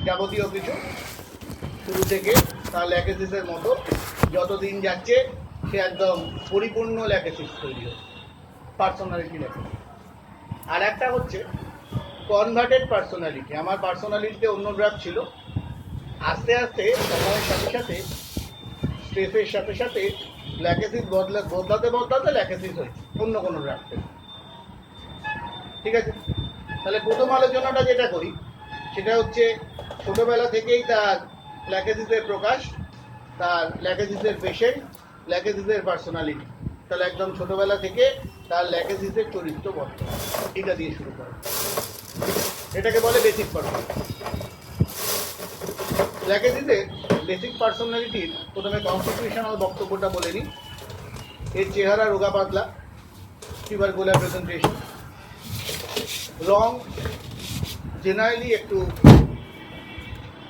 যাবতীয় কিছু শুরু থেকে তার ল্যাকেসিসের মতো যত দিন যাচ্ছে সে একদম পরিপূর্ণ ল্যাকেসিস তৈরি হচ্ছে, পার্সোনালিটি ল্যাকেসিস। আর একটা হচ্ছে কনভার্টেড পার্সোনালিটি। আমার পার্সোনালিটিতে অন্য ড্রাগ ছিল, আস্তে আস্তে সময়ের সাথে সাথে স্ট্রেসের সাথে সাথে ল্যাকেসিস বদলাতে বদলাতে ল্যাকেসিস হয়েছে অন্য কোনো ড্রাগ থেকে। ঠিক আছে, তাহলে প্রথম আলোচনাটা যেটা করি সেটা হচ্ছে ছোটবেলা থেকেই তার ল্যাকেসিসের প্রকাশ, তার ল্যাকেসিসের পেশেন্ট, ল্যাকেসিসের পার্সোনালিটি। তাহলে একদম ছোটবেলা থেকে তার ল্যাকেসিসের চরিত্র বদল, এটা দিয়ে শুরু করে। এটাকে বলে বেসিক পার্সোনালিটি। ল্যাকেসিসের বেসিক পার্সোনালিটির প্রথমে কনস্টিটিউশনাল বক্তব্যটা বলে নিই। এর চেহারা রোগা পাতলা, টিউবারকুলার প্রেজেন্টেশন, রং জেনারেলি একটু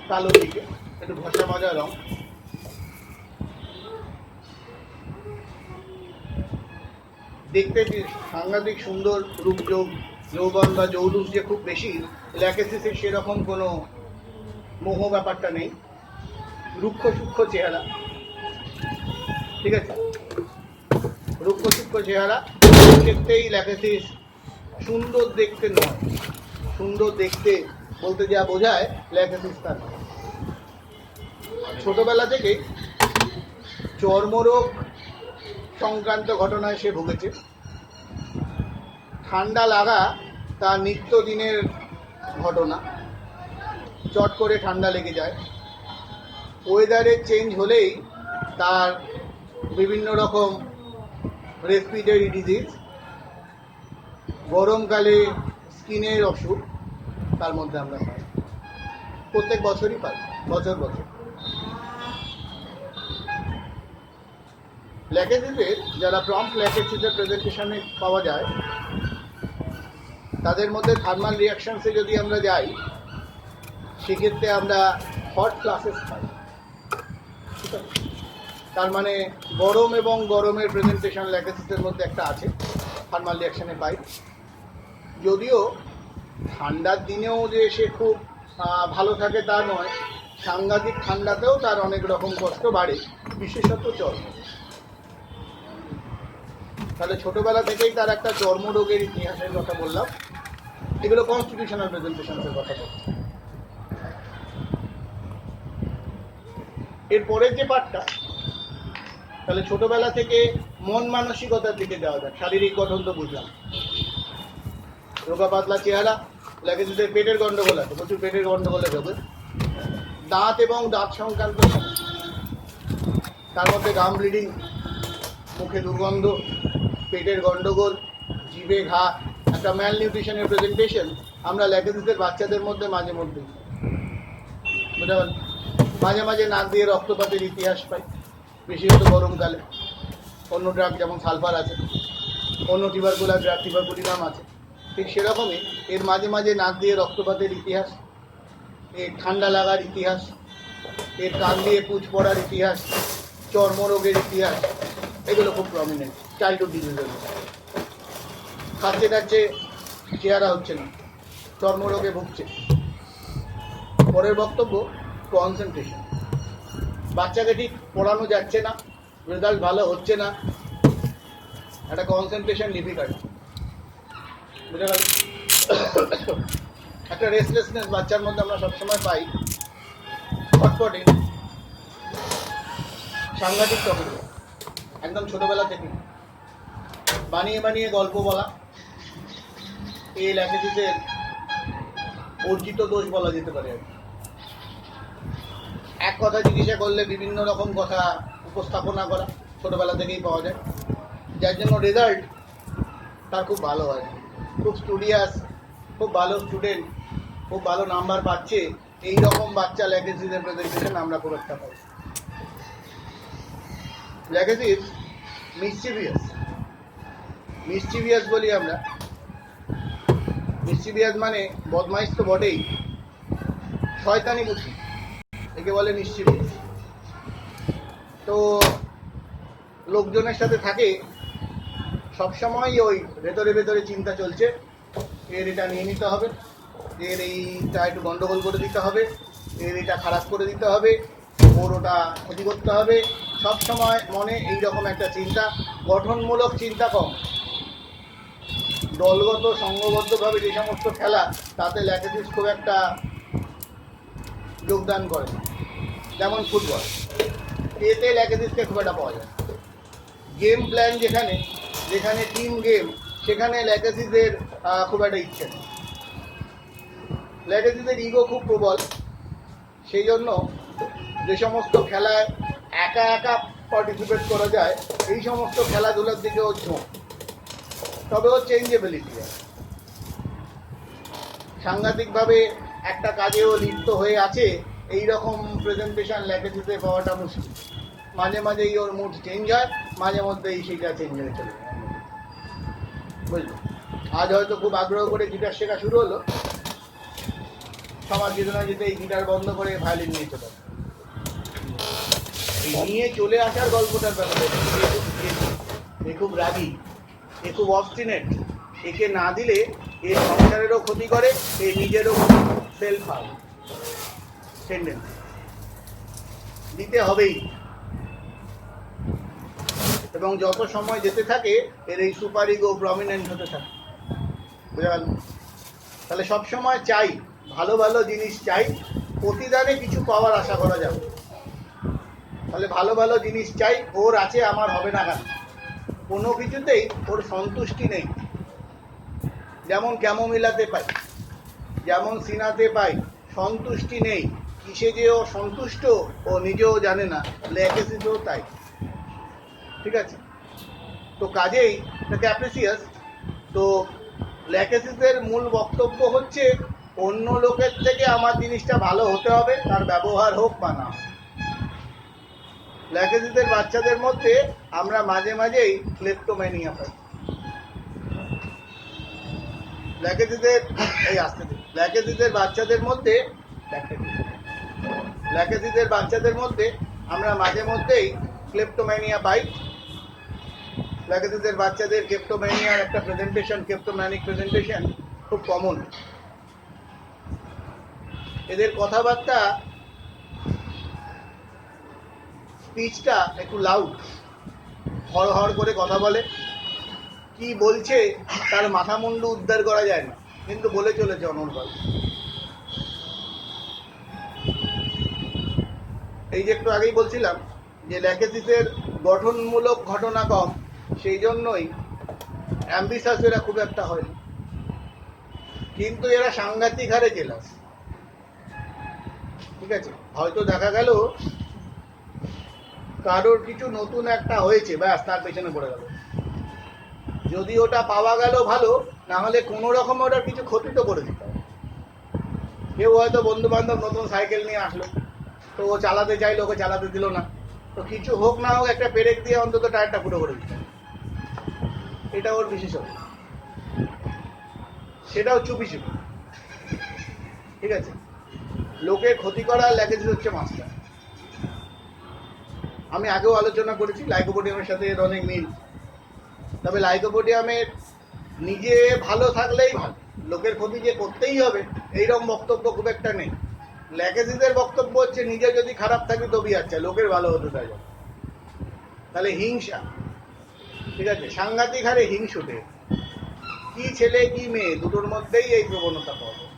কালো দিকে, একটু ঘষা মাজা রং। দেখতে সাংঘাতিক সুন্দর, রূপ যৌবন বা যৌলুস যে খুব বেশি, ল্যাকেসিসের সেরকম কোনো মোহ ব্যাপারটা নেই। রুক্ষ সূক্ষ্ম চেহারা, ঠিক আছে, রুক্ষ সূক্ষ্ম চেহারা। ক্ষেত্রেই ল্যাকেসিস সুন্দর দেখতে নয়, সুন্দর দেখতে বলতে যা বোঝায় ল্যাকেসিস তা নয়। ছোটবেলা থেকেই চর্মরোগ সংক্রান্ত ঘটনায় সে ভুগেছে। ঠান্ডা লাগা তার নিত্যদিনের ঘটনা, চট করে ঠান্ডা লেগে যায়। ওয়েদারের চেঞ্জ হলেই তার বিভিন্ন রকম রেসপিরেটরি ডিজিজ, গরমকালে স্কিনের অসুখ তার মধ্যে আমরা পাই, প্রত্যেক বছরই পাই, বছর বছর। ল্যাকেসিসের যারা প্রম্পট ল্যাকেসিসের প্রেজেন্টেশনে পাওয়া যায় তাদের মধ্যে থার্মাল রিয়াকশনসে যদি আমরা যাই সেক্ষেত্রে আমরা হট ফ্লাশেস পাই। ঠিক আছে, তার মানে গরম এবং গরমের প্রেজেন্টেশন ল্যাকেসিসের মধ্যে একটা আছে, থার্মাল রিয়াকশনে পাই। যদিও ঠান্ডার দিনেও যে সে খুব ভালো থাকে তা নয়, সাংঘাতিক ঠান্ডাতেও তার অনেক রকম কষ্ট বাড়ে, বিশেষত চর্ম। তাহলে ছোটবেলা থেকেই তার একটা চর্মরোগের ইতিহাসের কথা বললাম। এগুলো কনস্টিটিউশনাল প্রেজেন্টেশনের কথা বলছি। এরপরের যে পার্টটা, তাহলে ছোটবেলা থেকে মন মানসিকতার দিকে যাওয়া যায়। শারীরিক গঠন তো বুঝলাম, রোগা পাতলা চেহারা, ল্যাকেসিসের পেটের গন্ডগোল আছে, প্রচুর পেটের গন্ডগোলে হবে। দাঁত এবং দাঁত সংক্রান্ত সমস্যা, তার মধ্যে গাম ব্লিডিং, মুখে দুর্গন্ধ, পেটের গন্ডগোল, জিভে ঘা, একটা ম্যাল নিউট্রিশনের প্রেজেন্টেশন আমরা ল্যাকেসিসের বাচ্চাদের মধ্যে মাঝে মধ্যে বুঝতে পারেন। মাঝে মাঝে নাক দিয়ে রক্তপাতের ইতিহাস পাই, বিশেষত গরমকালে। অন্য ড্রাগ যেমন সালফার আছে, অন্য টিউবারকুলার ড্রাগ টিউবারকুলিনাম আছে, ঠিক সেরকমই এর মাঝে মাঝে নাক দিয়ে রক্তপাতের ইতিহাস, এর ঠান্ডা লাগার ইতিহাস, এর কান দিয়ে পুঁজ পড়ার ইতিহাস, চর্মরোগের ইতিহাস, এগুলো খুব প্রমিনেন্ট চাইল্ডহুড ডিজিজের মধ্যে। খাচ্ছে খাচ্ছে চেহারা হচ্ছে না, চর্মরোগে ভুগছে। পরের বক্তব্য কনসেন্ট্রেশন। বাচ্চাকে ঠিক পড়ানো যাচ্ছে না, রেজাল্ট ভালো হচ্ছে না, একটা কনসেন্ট্রেশন ডিফিকাল্ট, বুঝতে পারি। একটা রেস্টলেসনেস বাচ্চার মধ্যে আমরা সবসময় পাই, ছটপটে, সাংঘাতিক টপিক, একদম ছোটবেলা থেকে বানিয়ে বানিয়ে গল্প বলা, এই ল্যাকেসিসের অর্জিত দোষ বলা যেতে পারে। এক কথা জিজ্ঞাসা করলে বিভিন্ন রকম কথা উপস্থাপনা করা ছোটবেলা থেকেই পাওয়া যায়, যার জন্য রেজাল্ট তার খুব ভালো হয়, খুব স্টুডিয়াস, খুব ভালো স্টুডেন্ট, খুব ভালো নাম্বার পাচ্ছে, এই রকম বাচ্চা ল্যাকেসিসের প্রেজেন্টেশন আমরা খুব একটা পাই। ল্যাকেসিস মিসচিভিয়াস বলি আমরা। মিসচিভিয়াস মানে বদমাইশ তো বটেই, শয়তানি বুদ্ধি, একে বলে মিসচিভিয়াস। তো লোকজনের সাথে থাকে সবসময় ওই ভেতরে ভেতরে চিন্তা চলছে, এর এটা নিয়ে নিতে হবে, এর এইটা একটু গন্ডগোল করে দিতে হবে, এর এটা খারাপ করে দিতে হবে, ওর ওটা ক্ষতি করতে হবে, সব সময় মনে এইরকম একটা চিন্তা, গঠনমূলক চিন্তা কম। দলগত সংঘবদ্ধভাবে যে সমস্ত খেলা, তাতে ল্যাকেসিস খুব একটা যোগদান করে না। যেমন ফুটবল, এতে ল্যাকেসিসকে খুব একটা পাওয়া যায়। গেম প্ল্যান যেখানে যেখানে টিম গেম, সেখানে ল্যাকেসিসের খুব একটা ইচ্ছে নেই। ল্যাকেসিসের ইগো খুব প্রবল, সেই জন্য যে সমস্ত খেলায় একা একা পার্টিসিপেট করা যায়, এই সমস্ত খেলাধুলার দিকে ও ঝোঁক। তবে ও চেঞ্জেবিলিটি আছে, সাংঘাতিকভাবে একটা কাজেও লিপ্ত হয়ে আছে, এই রকম প্রেজেন্টেশন ল্যাকেসিসে পাওয়াটা মুশকিল। মাঝে মাঝেই ওর মুড চেঞ্জ হয়, মাঝে মধ্যেই সেইটা চেঞ্জ হয়ে চলে যায়। বুঝলো, আজ হয়তো খুব আগ্রহ করে গিটার শেখা শুরু হলো, সবার যেতে না যেতে এই গিটার বন্ধ করে ভায়োলিন নিয়ে চলে আসে। নিয়ে চলে আসার গল্পটার ব্যাপারে এ খুব রাগী, এ খুব অবস্টিনেট, একে না দিলে এ সংসারেরও ক্ষতি করে, এ নিজেরও সেলফ হার্ম টেন্ডেন্সি, দিতে হবেই। এবং যত সময় যেতে থাকে এর এই সুপার ইগো প্রমিনেন্ট হতে থাকে, বুঝা গেল? তাহলে সবসময় চাই, ভালো ভালো জিনিস চাই, প্রতিদানে কিছু পাওয়ার আশা করা যাবে। তাহলে ভালো ভালো জিনিস চাই, ওর আছে আমার হবে না কেন? কোনো কিছুতেই ওর সন্তুষ্টি নেই। যেমন ক্যামোমিলাতে পাই, যেমন সিনাতে পাই, সন্তুষ্টি নেই। কিসে যে ও সন্তুষ্ট ও নিজেও জানে না, ল্যাকেসিসও তাই। ঠিক আছে, তো কাজেই ক্যাপ্রিসিয়াস। তো ল্যাকেসিসের মূল বক্তব্য হচ্ছে অন্য লোকের থেকে আমার জিনিসটা ভালো হতে হবে, তার ব্যবহার হোক বা না। ল্যাকেসিসের বাচ্চাদের মধ্যে আমরা মাঝে মাঝেই ক্লেপ্টোম্যানিয়া পাই। ল্যাকেসিসের বাচ্চাদের মধ্যে আমরা মাঝে মধ্যেই ক্লেপ্টোম্যানিয়া পাই। ল্যাকেসিসের বাচ্চাদের ক্লেপ্টোম্যানিয়ার একটা প্রেজেন্টেশন, ক্লেপ্টোম্যানিক প্রেজেন্টেশন খুব কমন। এদের কথাবার্তা, স্পিচটা একটু লাউড, হড় হড় করে কথা বলে, কি বলছে তার মাথা মুন্ডু উদ্ধার করা যায় না, কিন্তু বলে চলেছে অনর্গল। এই যে একটু আগেই বলছিলাম যে ল্যাকেসিসের গঠনমূলক ঘটনা কম, সেই জন্যই অ্যাম্বিশাস এরা খুব একটা হয়নি, কিন্তু এরা সাংঘাতিক হারে জেলাস। ঠিক আছে, হয়তো দেখা গেল কারোর কিছু নতুন একটা হয়েছে, ব্যাস তার পেছনে পড়ে গেল। যদি ওটা পাওয়া গেল ভালো, না হলে কোনো রকম ওটার কিছু ক্ষতি তো করে দিতে হবে। কেউ হয়তো বন্ধু বান্ধব নতুন সাইকেল নিয়ে আসলো, তো ও চালাতে চাইলো, ওকে চালাতে দিল না, তো কিছু হোক না হোক একটা পেরেক দিয়ে অন্তত টায়ারটা পুরো করে দিতে হবে। এটা ওর বিশেষত্ব, সেটাও চুপি চুপি। ঠিক আছে, লোকের ক্ষতি করার ল্যাকেসিস হচ্ছে মাস্টার। আমি আগেও আলোচনা করেছি লাইকোপোডিয়ামের সাথে এর অনেক মিল। তবে লাইকোপোডিয়ামের নিজে ভালো থাকলেই ভালো, লোকের ক্ষতি যে করতেই হবে এইরকম বক্তব্য খুব একটা নেই। ল্যাকেসিসের বক্তব্য হচ্ছে নিজে যদি খারাপ থাকি তবেই আচ্ছা, লোকের ভালো হতে চাই। তাহলে হিংসা, ঠিক আছে, সাংঘাতিক হারে হিংসুটে। কি ছেলে কি মেয়ে দুটোর মধ্যেই এই প্রবণতা পাওয়া যায়।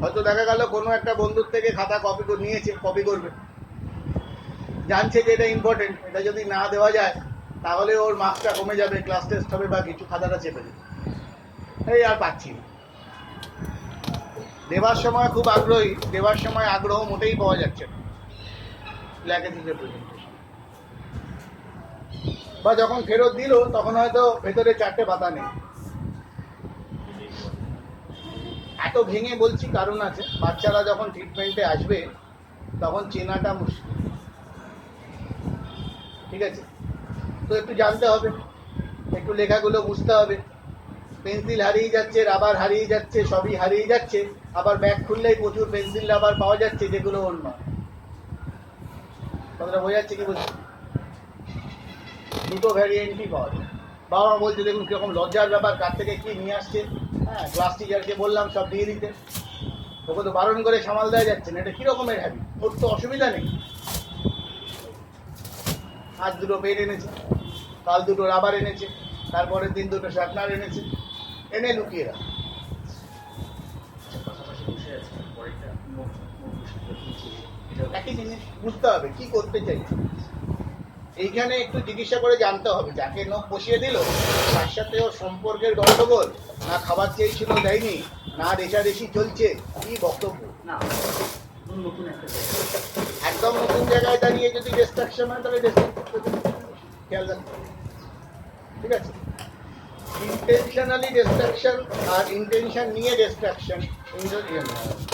হয়তো দেখা গেল কোনো একটা বন্ধুর থেকে খাতা কপি নিয়েছে, কপি করবে, জানছে যে এটা ইম্পর্টেন্ট, এটা যদি না দেওয়া যায় তাহলে ওর মার্কসটা কমে যাবে, ক্লাস টেস্ট হবে বা কিছু, খাতাটা চেপে দেবে, এই আর পাচ্ছি না। দেওয়ার সময় খুব আগ্রহী, দেওয়ার সময় আগ্রহ মোটেই পাওয়া যাচ্ছে না ল্যাকেসিসের প্রেজেন্টেশন। বা যখন ফেরত দিল তখন হয়তো ভেতরে 4টে পাতা নেই। এত ভেঙে বলছি কারণ আছে, বাচ্চারা যখন ট্রিটমেন্টে আসবে তখন চেনাটা মুশকিল। ঠিক আছে, তো একটু জানতে হবে, একটু লেখাগুলো বুঝতে হবে। পেন্সিল হারিয়ে যাচ্ছে, রাবার হারিয়ে যাচ্ছে, সবই হারিয়ে যাচ্ছে, আবার ব্যাগ খুললেই প্রচুর পেন্সিল রাবার পাওয়া যাচ্ছে যেগুলো ওর নয়। কথাটা বোঝা যাচ্ছে কি বুঝছি? দুটো ভ্যারিয়েন্টই পাওয়া যায়। বাবা মা বলছে দেখুন কিরকম লজ্জার ব্যাপার, কার থেকে কি নিয়ে আসছে, হ্যাঁ, ক্লাস টিচারকে বললাম সব দিয়ে দিতে, ওকে তো বারণ করে সামাল দেওয়া যাচ্ছে না। এটা কীরকমের হ্যাবিট? ওর তো অসুবিধা নেই। আজ দুটো পেন এনেছে, কাল দুটো রাবার এনেছে, তারপরের দিন দুটো শার্পনার এনেছে, এনে লুকিয়ে রাখ। একই জিনিস বুঝতে হবে কি করতে চাইছে। এইখানে একটু জিজ্ঞাসা করে জানতে হবে, যাকে নখ বসিয়ে দিল তার সাথে ওর সম্পর্কের গন্ডগোল, না খাবার চেয়েছিল দেয়নি, না রেশারেশি চলছে, কি বক্তব্য? না একদম নতুন জায়গায় দাঁড়িয়ে যদি ডিস্ট্রাকশন হয় তাহলে খেয়াল রাখতে, ঠিক আছে? ইন্টেনশনালি ডিস্ট্রাকশন আর ইন্টেনশন নিয়ে ডিস্ট্রাকশন,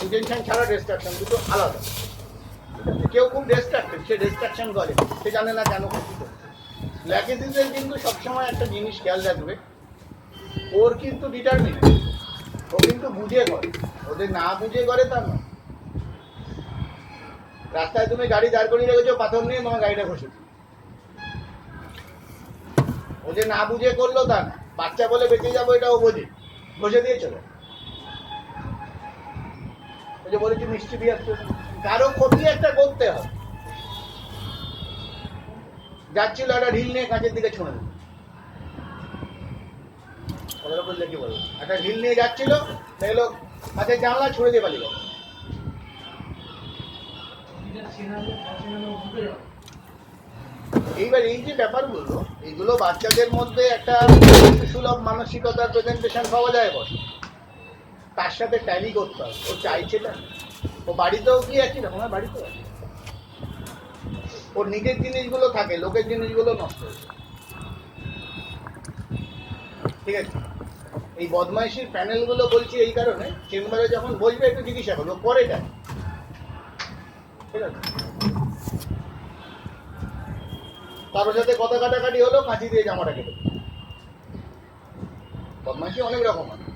ইন্টেনশন ছাড়া ডিস্ট্রাকশন দুটো আলাদা। কেউ খুব ডিস্ট্রাক্টেড, সে ডিস্ট্রাকশন করে, সে জানে না কেন ক্ষতি করছে। ল্যাকেসিসের কিন্তু সবসময় একটা জিনিস খেয়াল রাখবে, ওর কিন্তু ডিটারমিনেট, ও কিন্তু বুঝে করে, ওদের না বুঝে করে তা নয়। রাস্তায় তুমি গাড়ি দাঁড় করিয়ে রেখেছো, পাথর নিয়ে তোমার গাড়িটা ঘষে, ও যে না বুঝে করলো তা না। বাচ্চা বলে বেঁচে যাবো এটা ও বোঝে, ঘষে দিয়ে চলে। ও যে বলেছি মিষ্টি বিয়ার, কারো ক্ষতি একটা করতে হবে। যাচ্ছিল একটা ঢিল নিয়ে কাঁচের দিকে ছুঁড়ে দিল, বললে কি বলবো, একটা ঢিল নিয়ে যাচ্ছিল, দেখলো কাঁচের জানলা ছুঁড়ে দিয়ে পালিয়ে গেল। এইবার এই যে ব্যাপারগুলো, এগুলো বাচ্চাদের মধ্যে একটা সুলভ মানসিকতার প্রেজেন্টেশন পাওয়া যায় বটে, তার সাথে ট্যালি করতে হবে। ও চাইছে না, ও বাড়িতেও কি একই রকম, বাড়িতেও আছে, ওর নিজের জিনিসগুলো থাকে, লোকের জিনিসগুলো নষ্ট হয়েছে, ঠিক আছে? এই বদমাইশির প্যানেলগুলো বলছি এই কারণে, চেম্বারে যখন বসবে একটু জিজ্ঞাসা করবো পরে যায়, ঠিক আছে? কারোর সাথে কথা কাটাকাটি হলো, কাঁচি দিয়ে জামাটা কেটে। বদমাইশি অনেক রকম আছে।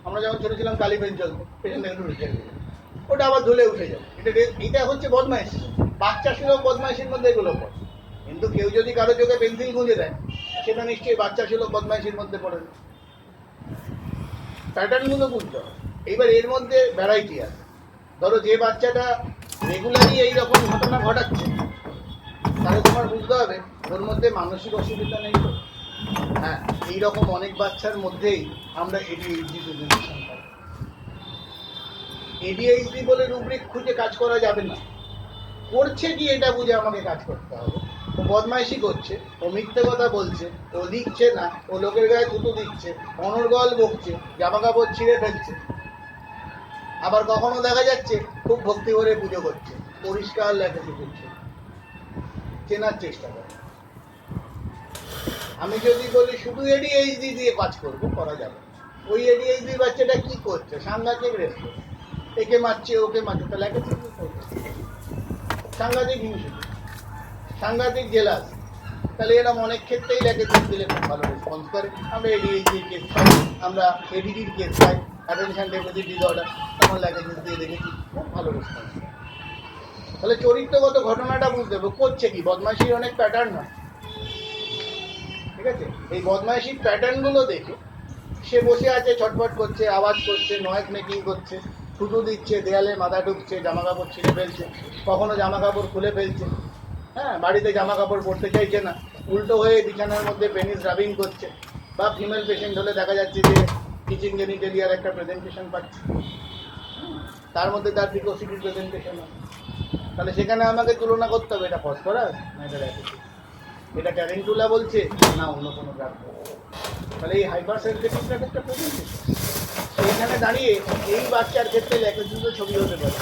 আমরা যখন ছোট ছিলাম কালি পেন্সিল পেছনে একটু রেখে ওটা আবার ধুলে উঠে যায়, এটা হচ্ছে বদমাইশি। বাচ্চা সুলভ বদমাইশির মধ্যে এগুলো পড়ে। কিন্তু কেউ যদি কারো চোখে পেন্সিল গুঁজে দেয়, সেটা নিশ্চয়ই বাচ্চা সুলভ বদমাইশির মধ্যে পড়ে না। প্যাটার্নগুলো বুঝতে হবে। এইবার এর মধ্যে ভ্যারাইটি আছে। ধরো যে বাচ্চাটা রেগুলারই এইরকম ঘটনা ঘটাচ্ছে, তাহলে তোমার বুঝতে হবে ওর মধ্যে মানসিক অসুবিধা নেই তো। হ্যাঁ, এইরকম অনেক বাচ্চার মধ্যেই আমরা এডিএইচডি প্রেজেন্টেশন পাই। এডিএইচডি বলে রুব্রিক খুঁজে কাজ করা যাবে না। করছে কি এটা বুঝে আমাকে কাজ করতে হবে। ও বদমাইশি করছে, ও মিথ্যে কথা বলছে, ও লিখছে না, ও লোকের গায়ে থুতু দিচ্ছে, অনর্গল বকছে, জামা কাপড় ছিঁড়ে ফেলছে, আবার কখনো দেখা যাচ্ছে খুব ভক্তি ভরে পুজো করছে, পরিষ্কার লেখালেখি করছে। চেনার চেষ্টা করে। আমি যদি বলি শুধু এডিএইচডি দিয়ে কাজ করবো, করা যাবে। ওই এডিএইচডি বাচ্চাটা কি করছে, সাংঘাতিক রেস্ট, একে মারছে ওকে মারছে, তাহলে একে ঠিক করবে। সাংঘাতিক হিংসা, সাংঘাতিক জেলাস, তাহলে এরকম অনেক ক্ষেত্রেই লেগে দিলে খুব ভালো রেসপন্স করে। আমরা এডিএইচডির কেস পাই, আমরা এডিডির কেস পাই, অ্যাটেনশন ডেফিসিট ডিসঅর্ডার, তখন ল্যাকেজেস দিয়ে দেখেছি খুব ভালো রেসপন্স। তাহলে চরিত্রগত ঘটনাটা বুঝতে হবে, করছে কি। বদমাইশির অনেক প্যাটার্ন হয়, ঠিক আছে? এই বদমাইশির প্যাটার্নগুলো দেখে সে বসে আছে, ছটফট করছে, আওয়াজ করছে, নয়েজ মেকিং করছে, থুতু দিচ্ছে, দেয়ালে মাথা ঢুকছে, জামা কাপড় ছিঁড়ে ফেলছে, কখনো জামা কাপড় খুলে ফেলছে, হ্যাঁ, বাড়িতে জামা কাপড় পরতে চাইছে না, উল্টো হয়ে বিছানার মধ্যে পেনিস রাবিং করছে, বা ফিমেল পেশেন্ট হলে দেখা যাচ্ছে যে টিচিং জেনিটেলিয়ার একটা প্রেজেন্টেশন পাচ্ছে, তার মধ্যে তার প্রিকোসিটির প্রেজেন্টেশন হয়। তাহলে সেখানে আমাকে তুলনা করতে হবে, এটা ফসফরাস না এটা র্যাকেটিস, এটা ট্যারেন্টুলা বলছে না অন্য কোনো ড্রাগ। তাহলে এই হাইপার সেন্সিটিভটার একটা প্রেজেন্টেশন। সেইখানে দাঁড়িয়ে এই বাচ্চার ক্ষেত্রে ল্যাকেটিসের ছবি হতে পারে।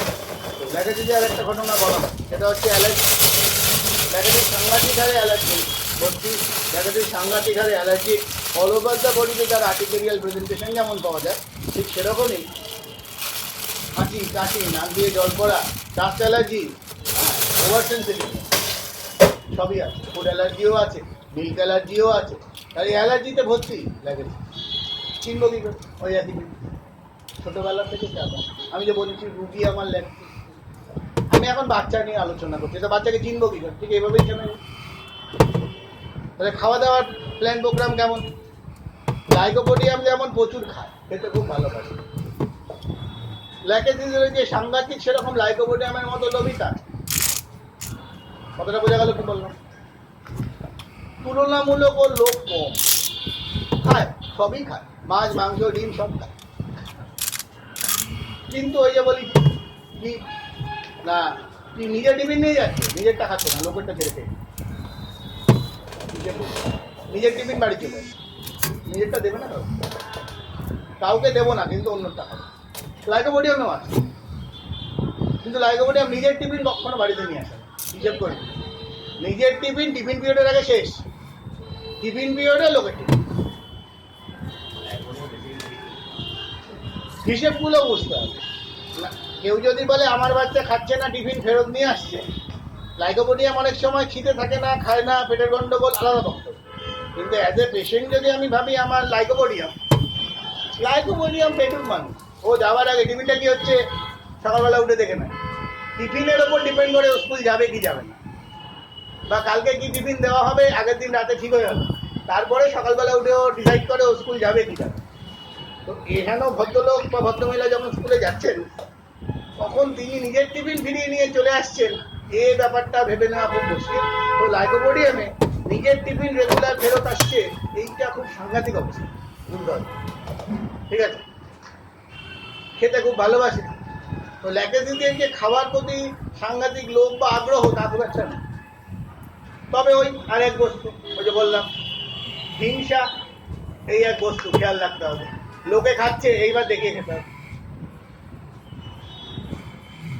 ল্যাকেটিসে আর একটা ঘটনা বলা হয়, সেটা হচ্ছে অ্যালার্জি। ল্যাকেটিস সাংঘাতিক হারে অ্যালার্জি ভর্তি, ল্যাকেটিস সাংঘাতিক হারে অ্যালার্জি অল ওভার দ্য বডিতে। তার আর্টিকেরিয়াল প্রেজেন্টেশন যেমন পাওয়া যায়, ঠিক সেরকমই হাঁচি, কাশি, নাক দিয়ে জল পড়া, ডাস্ট অ্যালার্জি, ওভার সেন্সিটিভ সবই আছে। ফুড অ্যালার্জিও আছে, মিল্ক অ্যালার্জিও আছে। তাই অ্যালার্জিতে ভর্তি লাগে। চিনব কী করে? ওই একই ছোটোবেলা থেকে চাপ। আমি যে বলেছি রুগী আমার ল্যাকটিস, আমি এখন বাচ্চা নিয়ে আলোচনা করছি, তো বাচ্চাকে চিনব কী করে? ঠিক এইভাবেই চেনা। তাহলে খাওয়া দাওয়ার প্ল্যান প্রোগ্রাম কেমন? লাইকোপোডিয়াম যেমন প্রচুর খায়, খেতে খুব ভালোবাসে। ল্যাকেসিসের যে সাংঘাতিক সেরকম লাইকোপোডিয়ামের মতো লোভিতা, কতটা বোঝা গেল কি বললাম? তুলনামূলক ও লোক কম খায়, সবই খায়, মাছ মাংস ডিম সব খায়, কিন্তু ওই যে বলি কি না, তুই নিজের টিফিন নিয়ে যাচ্ছে, নিজেরটা খাচ্ছে না, লোকেরটা ছেড়ে খেয়ে নিজের টিফিন বাড়ি চলে আসে, নিজেরটা দেবে না কাউকে দেবো না, কিন্তু অন্যটা খাবে। লাইকোপোডিয়ামও আছে, কিন্তু লাইকোপোডিয়াম নিজের টিফিন কখনো বাড়িতে নিয়ে আসে না। হিসেব করে নিজের টিফিন পিরিয়ডের আগে শেষ, টিফিন পিরিয়ডে লোকের টিফিন, হিসেবগুলো বুঝতে হবে। কেউ যদি বলে আমার বাচ্চা খাচ্ছে না, টিফিন ফেরত নিয়ে আসছে, লাইকোপোডিয়াম অনেক সময় খিদে থাকে না, খায় না, পেটের গন্ডগোল, আলাদা বক্তব্য। কিন্তু অ্যাজ এ পেশেন্ট যদি আমি ভাবি আমার লাইকোপোডিয়াম পেটুর মানুষ, ও যাওয়ার আগে টিফিনটা কি হচ্ছে সকালবেলা উঠে দেখে না, টিফিনের ওপর ডিপেন্ড করে স্কুল যাবে কি যাবে না, বা কালকে কি টিফিন দেওয়া হবে আগের দিন রাতে ঠিক হয়ে যাবে, তারপরে সকালবেলা উঠে ও ডিসাইড করে ও স্কুল যাবে কি যাবে। তো এখানেও ভদ্রলোক বা ভদ্রমহিলা যখন স্কুলে যাচ্ছেন, তখন তিনি নিজের টিফিন ফিরিয়ে নিয়ে চলে আসছেন, এই ব্যাপারটা ভেবে নেওয়া খুব মুশকিল। তো লাইকোপোডিয়ামে নিজের টিফিন রেগুলার ফেরত আসছে, এইটা খুব সাংঘাতিক অবস্থা, বুঝতে হবে। ঠিক আছে, খেতে খুব ভালোবাসে। তো ল্যাকেসিসের খাওয়ার প্রতি সাংঘাতিক লোভ বা আগ্রহ তা খুব একটা না। তবে ওই আরেক বস্তু, ওই যে বললাম হিংসা, এই এক বস্তু খেয়াল রাখতে হবে। লোকে খাচ্ছে এইবার দেখিয়ে খেতে হবে।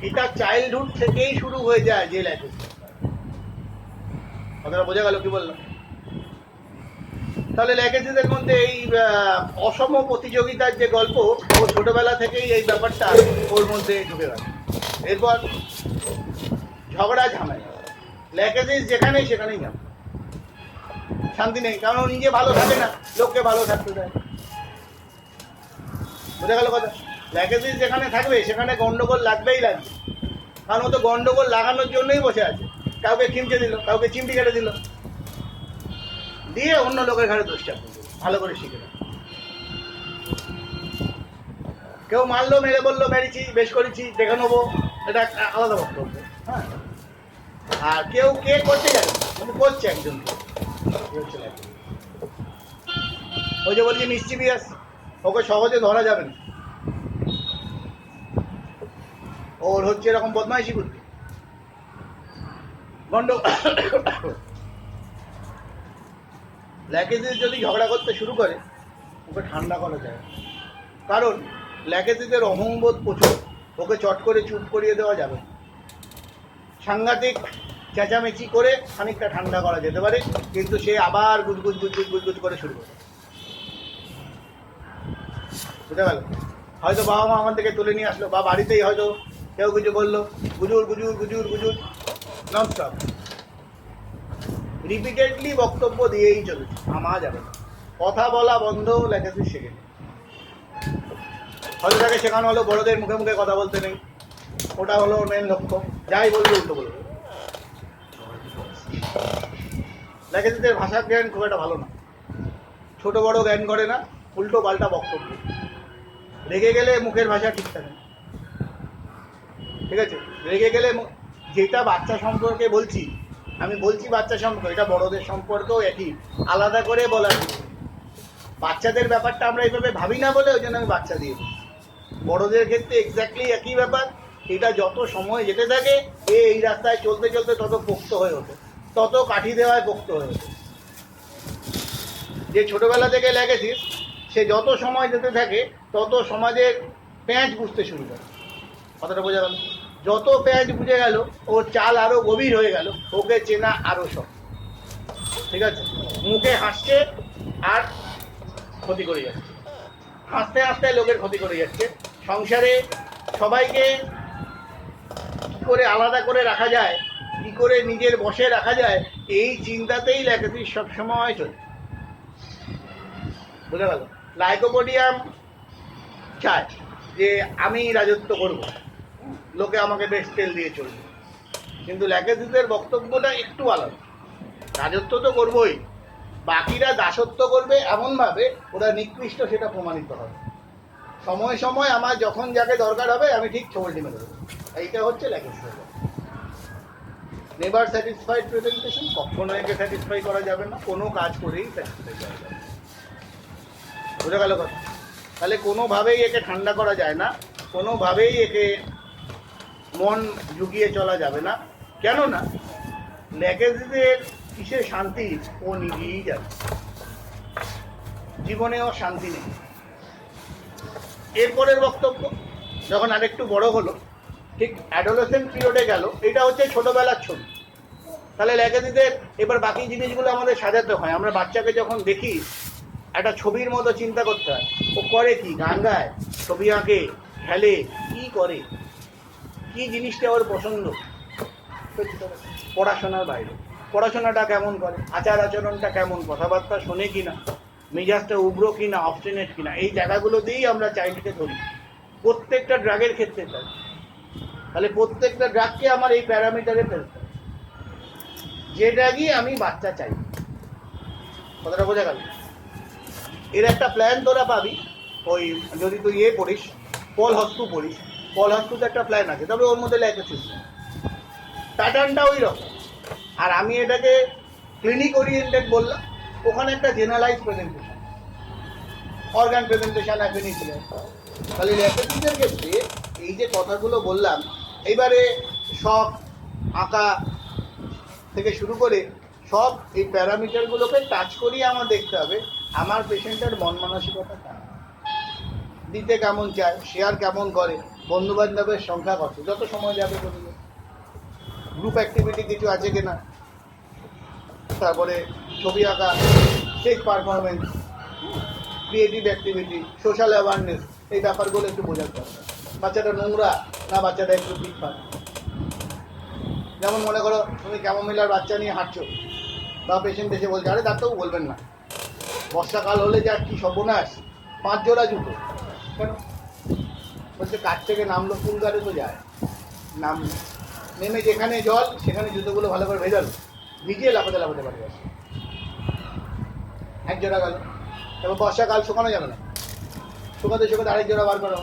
এটা চাইল্ডহুড থেকেই শুরু হয়ে যায় যে ল্যাকেসিস। কথাটা বোঝা গেল কি বললাম? তাহলে ল্যাকেসিসের মধ্যে এই অসম প্রতিযোগিতার যে গল্প, ও ছোটবেলা থেকেই এই ব্যাপারটা ওর মধ্যে ঢুকে গেল। এরপর ঝগড়া ঝামেলা, ল্যাকেসিস যেখানেই সেখানেই যাবে, শান্তি নেই, কারণ ও নিজে ভালো থাকে না, লোককে ভালো থাকতে দেয়। বোঝা গেল কথা? ল্যাকেসিস যেখানে থাকবে সেখানে গন্ডগোল লাগবেই লাগবে, কারণ ও তো গন্ডগোল লাগানোর জন্যই বসে আছে। কাউকে খিমচে দিল, কাউকে চিমটি কেটে দিল, দিয়ে অন্য লোকের ঘাড়ে দোষটা ভালো করে শিখে না। কেউ মারলো, মেরে বললো মেরেছি, বেশ করেছি, দেখে নেবো, এটা আলাদা বক্তব্য। হ্যাঁ, আর কেউ কে করতে যাবে, কিন্তু করছে একজন, ওই যে বলছি মিসচিভিয়াস, ওকে সহজে ধরা যাবে না, ওর হচ্ছে এরকম বদমাইশি করতে ল্যাকেসিস যদি ঝগড়া করতে শুরু করে, ওকে ঠান্ডা করা যায়, কারণ ল্যাকেসিসের অহংবোধ প্রচুর, ওকে চট করে চুপ করিয়ে দেওয়া যাবে। সাংঘাতিক চেঁচামেচি করে খানিকটা ঠান্ডা করা যেতে পারে, কিন্তু সে আবার গুজগুজ গুজগুজ গুজগুজ করে শুরু করে। বুঝতে গেল? হয়তো বাবা মা আমার থেকে তুলে নিয়ে আসলো, বা বাড়িতেই হয়তো কেউ কিছু বললো, গুজুর গুজুর গুজুর গুজুর ননস্টপ, রিপিটেডলি বক্তব্য দিয়েই চলেছে, থামা যাবে না। কথা বলা বন্ধ ল্যাকেসিস শেখে। হয়তো তাকে শেখানো হলো বড়দের মুখে মুখে কথা বলতে নেই, ওটা হলো মেন লক্ষ্য, যাই বলবে উল্টো বলবে। ল্যাকেসিসের ভাষার জ্ঞান খুব একটা ভালো না, ছোট বড় জ্ঞান করে না, উল্টো পাল্টা বক্তব্য। রেগে গেলে মুখের ভাষা ঠিক থাকে, ঠিক আছে? রেগে গেলে, যেটা বাচ্চা সম্পর্কে বলছি, আমি বলছি বাচ্চা সম্পর্কে, এটা বড়দের সম্পর্কেও একই, আলাদা করে বলার। বাচ্চাদের ব্যাপারটা আমরা এইভাবে ভাবি না বলে ওই জন্য আমি বাচ্চা দিয়ে দিই। বড়দের ক্ষেত্রে এক্স্যাক্টলি একই ব্যাপার। এটা যত সময় যেতে থাকে, এই রাস্তায় চলতে চলতে তত পোক্ত হয়ে ওঠে, তত কাঠি দেওয়ায় পোক্ত হয়ে ওঠে। যে ছোটবেলা থেকে ল্যাকেসিস, সে যত সময় যেতে থাকে তত সমাজের প্যাঁচ বুঝতে শুরু করে। কথাটা বোঝা গেল? যত প্যাঁচ বুঝে গেল, ওর চাল আরো গভীর হয়ে গেল, ওকে চেনা আরো সব। ঠিক আছে? মুখে হাসছে আর ক্ষতি করে যাচ্ছে, হাসতে হাসতে লোকের ক্ষতি করে যাচ্ছে। সংসারে সবাইকে কি করে আলাদা করে রাখা যায়, কি করে নিজের বশে রাখা যায়, এই চিন্তাতেই ল্যাকেসিস সবসময় চলে। বুঝা গেল? লাইকোপোডিয়াম চায় যে আমি রাজত্ব করব, লোকে আমাকে বেশ তেল দিয়ে চলবে, কিন্তু ল্যাকেসিসের বক্তব্যটা একটু আলাদা। রাজত্ব তো করবই, বাকিরা দাসত্ব করবে এমনভাবে ওরা নিকৃষ্ট, সেটা প্রমাণিত হবে। সময় সময় আমার যখন যাকে দরকার হবে আমি ঠিক ছবলটি মেরে দেবো। এইটা হচ্ছে ল্যাকেজ প্রবলেম। নেভার স্যাটিসফাইড প্রেজেন্টেশন, কখনো একে স্যাটিসফাই করা যাবে না, কোনো কাজ করেই স্যাটিসফাই করা যাবে না। বোঝা গেল কথা? তাহলে কোনোভাবেই একে ঠান্ডা করা যায় না, কোনোভাবেই একে মন ঝুঁকিয়ে চলা যাবে না। কেননা ল্যাকেজদের কিসে শান্তি ও নিজেই যাবে, জীবনেও শান্তি নেই। এরপরের বক্তব্য যখন আরেকটু বড় হলো, ঠিক অ্যাডোলেসেন্ট পিরিয়ডে গেল, এটা হচ্ছে ছোটবেলার ছবি। তাহলে ল্যাকেজদের এবার বাকি জিনিসগুলো আমাদের সাজাতে হয়। আমরা বাচ্চাকে যখন দেখি একটা ছবির মতো চিন্তা করতে হয়, ও করে কি, গান গায়, ছবি আঁকে, খেলে, কি করে, কি জিনিসটা ওর পছন্দ, পড়াশোনার বাইরে পড়াশোনাটা কেমন করে, আচার আচরণটা কেমন, কথাবার্তা শোনে কিনা, মেজাজটা উগ্র কিনা, অবস্টিনেট কিনা, এই জায়গাগুলো দিয়েই আমরা চাইল্ডকে ধরি। প্রত্যেকটা ড্রাগের ক্ষেত্রে তাই। তাহলে প্রত্যেকটা ড্রাগকে আমার এই প্যারামিটারে ফেলতে হবে, যে ড্রাগই আমি বাচ্চা চাই। কথাটা বোঝা গেল? এর একটা প্ল্যান তোরা পাবি, ওই যদি তুই পড়িস, পল হস্কু পড়িস, পল হস্কুতে একটা প্ল্যান আছে, তবে ওর মধ্যে ল্যাকেজ সিস্টেম প্যাটার্নটা ওই রকম। আর আমি এটাকে ক্লিনিক ওরিয়েন্টেড বললাম, ওখানে একটা জেনারেলাইজ প্রেজেন্টেশন, অর্গান প্রেজেন্টেশন এখনই ছিল। তাহলে ল্যাকেজের ক্ষেত্রে এই যে কথাগুলো বললাম, এইবারে সব আঁকা থেকে শুরু করে সব এই প্যারামিটারগুলোকে টাচ করিয়ে আমার দেখতে হবে আমার পেশেন্টের মন মানসিকতা কেমন, দিতে কেমন চায়, শেয়ার কেমন করে, বন্ধুবান্ধবের সংখ্যা কত, যত সময় যাবে করবে, গ্রুপ অ্যাক্টিভিটি কিছু আছে কিনা, তারপরে ছবি আঁকা, stage performance, creative activity, social awareness, এই ব্যাপারগুলো একটু বোঝাতে হবে। বাচ্চাটা নোংরা না বাচ্চাটা একটু ফিটফাট। যেমন মনে করো তুমি ক্যামোমিলার বাচ্চা নিয়ে হাঁটছো, বা পেশেন্ট এসে বলছে, আরে ডাক্তারবাবু বলবেন না, বর্ষাকাল হলে যা কি সর্বনাশ, 5 জোড়া জুতো। কেন? বলছে কাছ থেকে নামলো, ফুল গাড়ি তো যায়, নেমে যেখানে জল সেখানে জুতোগুলো ভালো করে ভেজালো, ভিজিয়ে লাফাতে লাফাতে পারে, এক জোড়া গেল। এবার বর্ষাকাল শুকানো যাবে না, শুকাতে শুকাতে আরেক জোড়া বার করা।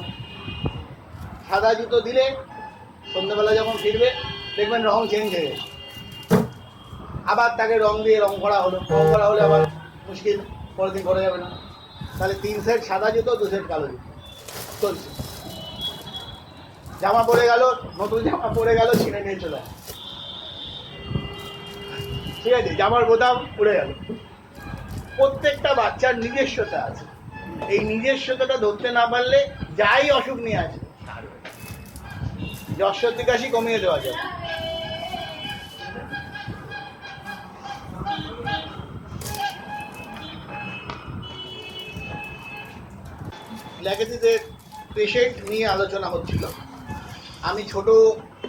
সাদা জুতো দিলে সন্ধ্যেবেলা যখন ফিরবে দেখবেন রং চেঞ্জ হয়ে গেছে, আবার তাকে রং দিয়ে রং করা হলো, রং করা হলে আবার মুশকিল, পরের দিন করা যাবে না। তাহলে 3 সেট সাদা জুতো, 2 সেট কালো জুতো চলছে। জামা পরে গেল, নতুন জামা পরে গেল, ছিঁড়ে নিয়ে চলে, ঠিক আছে, জামার বোতাম উড়ে গেল। প্রত্যেকটা বাচ্চার নিজস্বতা আছে, এই নিজস্বতাটা ধরতে না পারলে যাই অসুখ নিয়ে আছে, জ্বর সর্দি কাশি কমিয়ে দেওয়া যায়। ল্যাকেজদের পেশেন্ট নিয়ে আলোচনা হচ্ছিল। আমি ছোট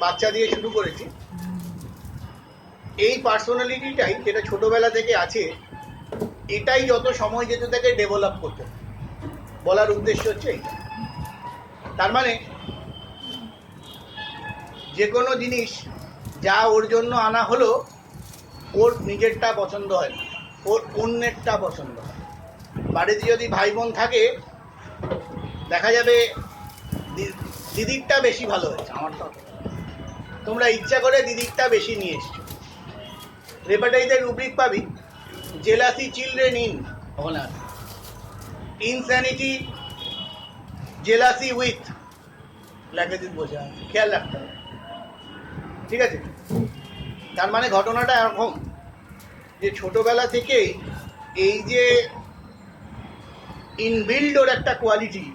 বাচ্চা দিয়ে শুরু করেছি। এই পার্সোনালিটিটাই যেটা ছোটবেলা থেকে আছে, এটাই যত সময় যেতে থাকে ডেভেলপ করতে, বলার উদ্দেশ্য হচ্ছে এইটা। তার মানে যে কোনো জিনিস যা ওর জন্য আনা হলো, ওর নিজেরটা পছন্দ হয় না, ওর অন্যেরটা পছন্দ হয়। বাড়িতে যদি ভাই বোন থাকে, দেখা যাবে দিদিরটা বেশি ভালো হয়েছে, আমার তো তোমরা ইচ্ছা করে দিদিরটা বেশি নিয়ে এসছো। রেপাটাইজের রুব্রিক পাবি, জেলাসি চিলড্রেন ইন, ওখানে আছে ইনস্যানিটি, জেলাসি উইথ, ল্যাকেজিস বসে আছে, খেয়াল রাখতে হবে, ঠিক আছে? তার মানে ঘটনাটা এরকম যে ছোটবেলা থেকেই এই যে ইনবিল্ড ওর একটা কোয়ালিটি,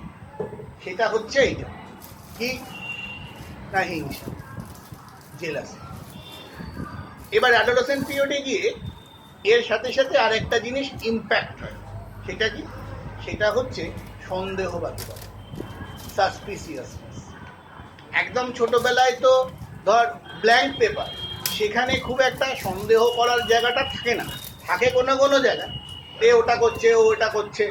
সেটা হচ্ছে এইটা কি না, হিংসা, জেলাসি। এবার অ্যাডোলেসেন্ট পিরিয়ডে গিয়ে এর সাথে সাথে আরেকটা জিনিস ইম্প্যাক্ট হয়, সেটা কি? সেটা হচ্ছে সন্দেহবাদিতা, সাসপিসিয়াসনেস। একদম ছোটবেলায় তো ধর ব্ল্যাঙ্ক পেপার, সেখানে খুব একটা সন্দেহ করার জায়গাটা থাকে না, থাকে কোনো কোনো জায়গা, এ ওটা করছে, ও ওটা করছে।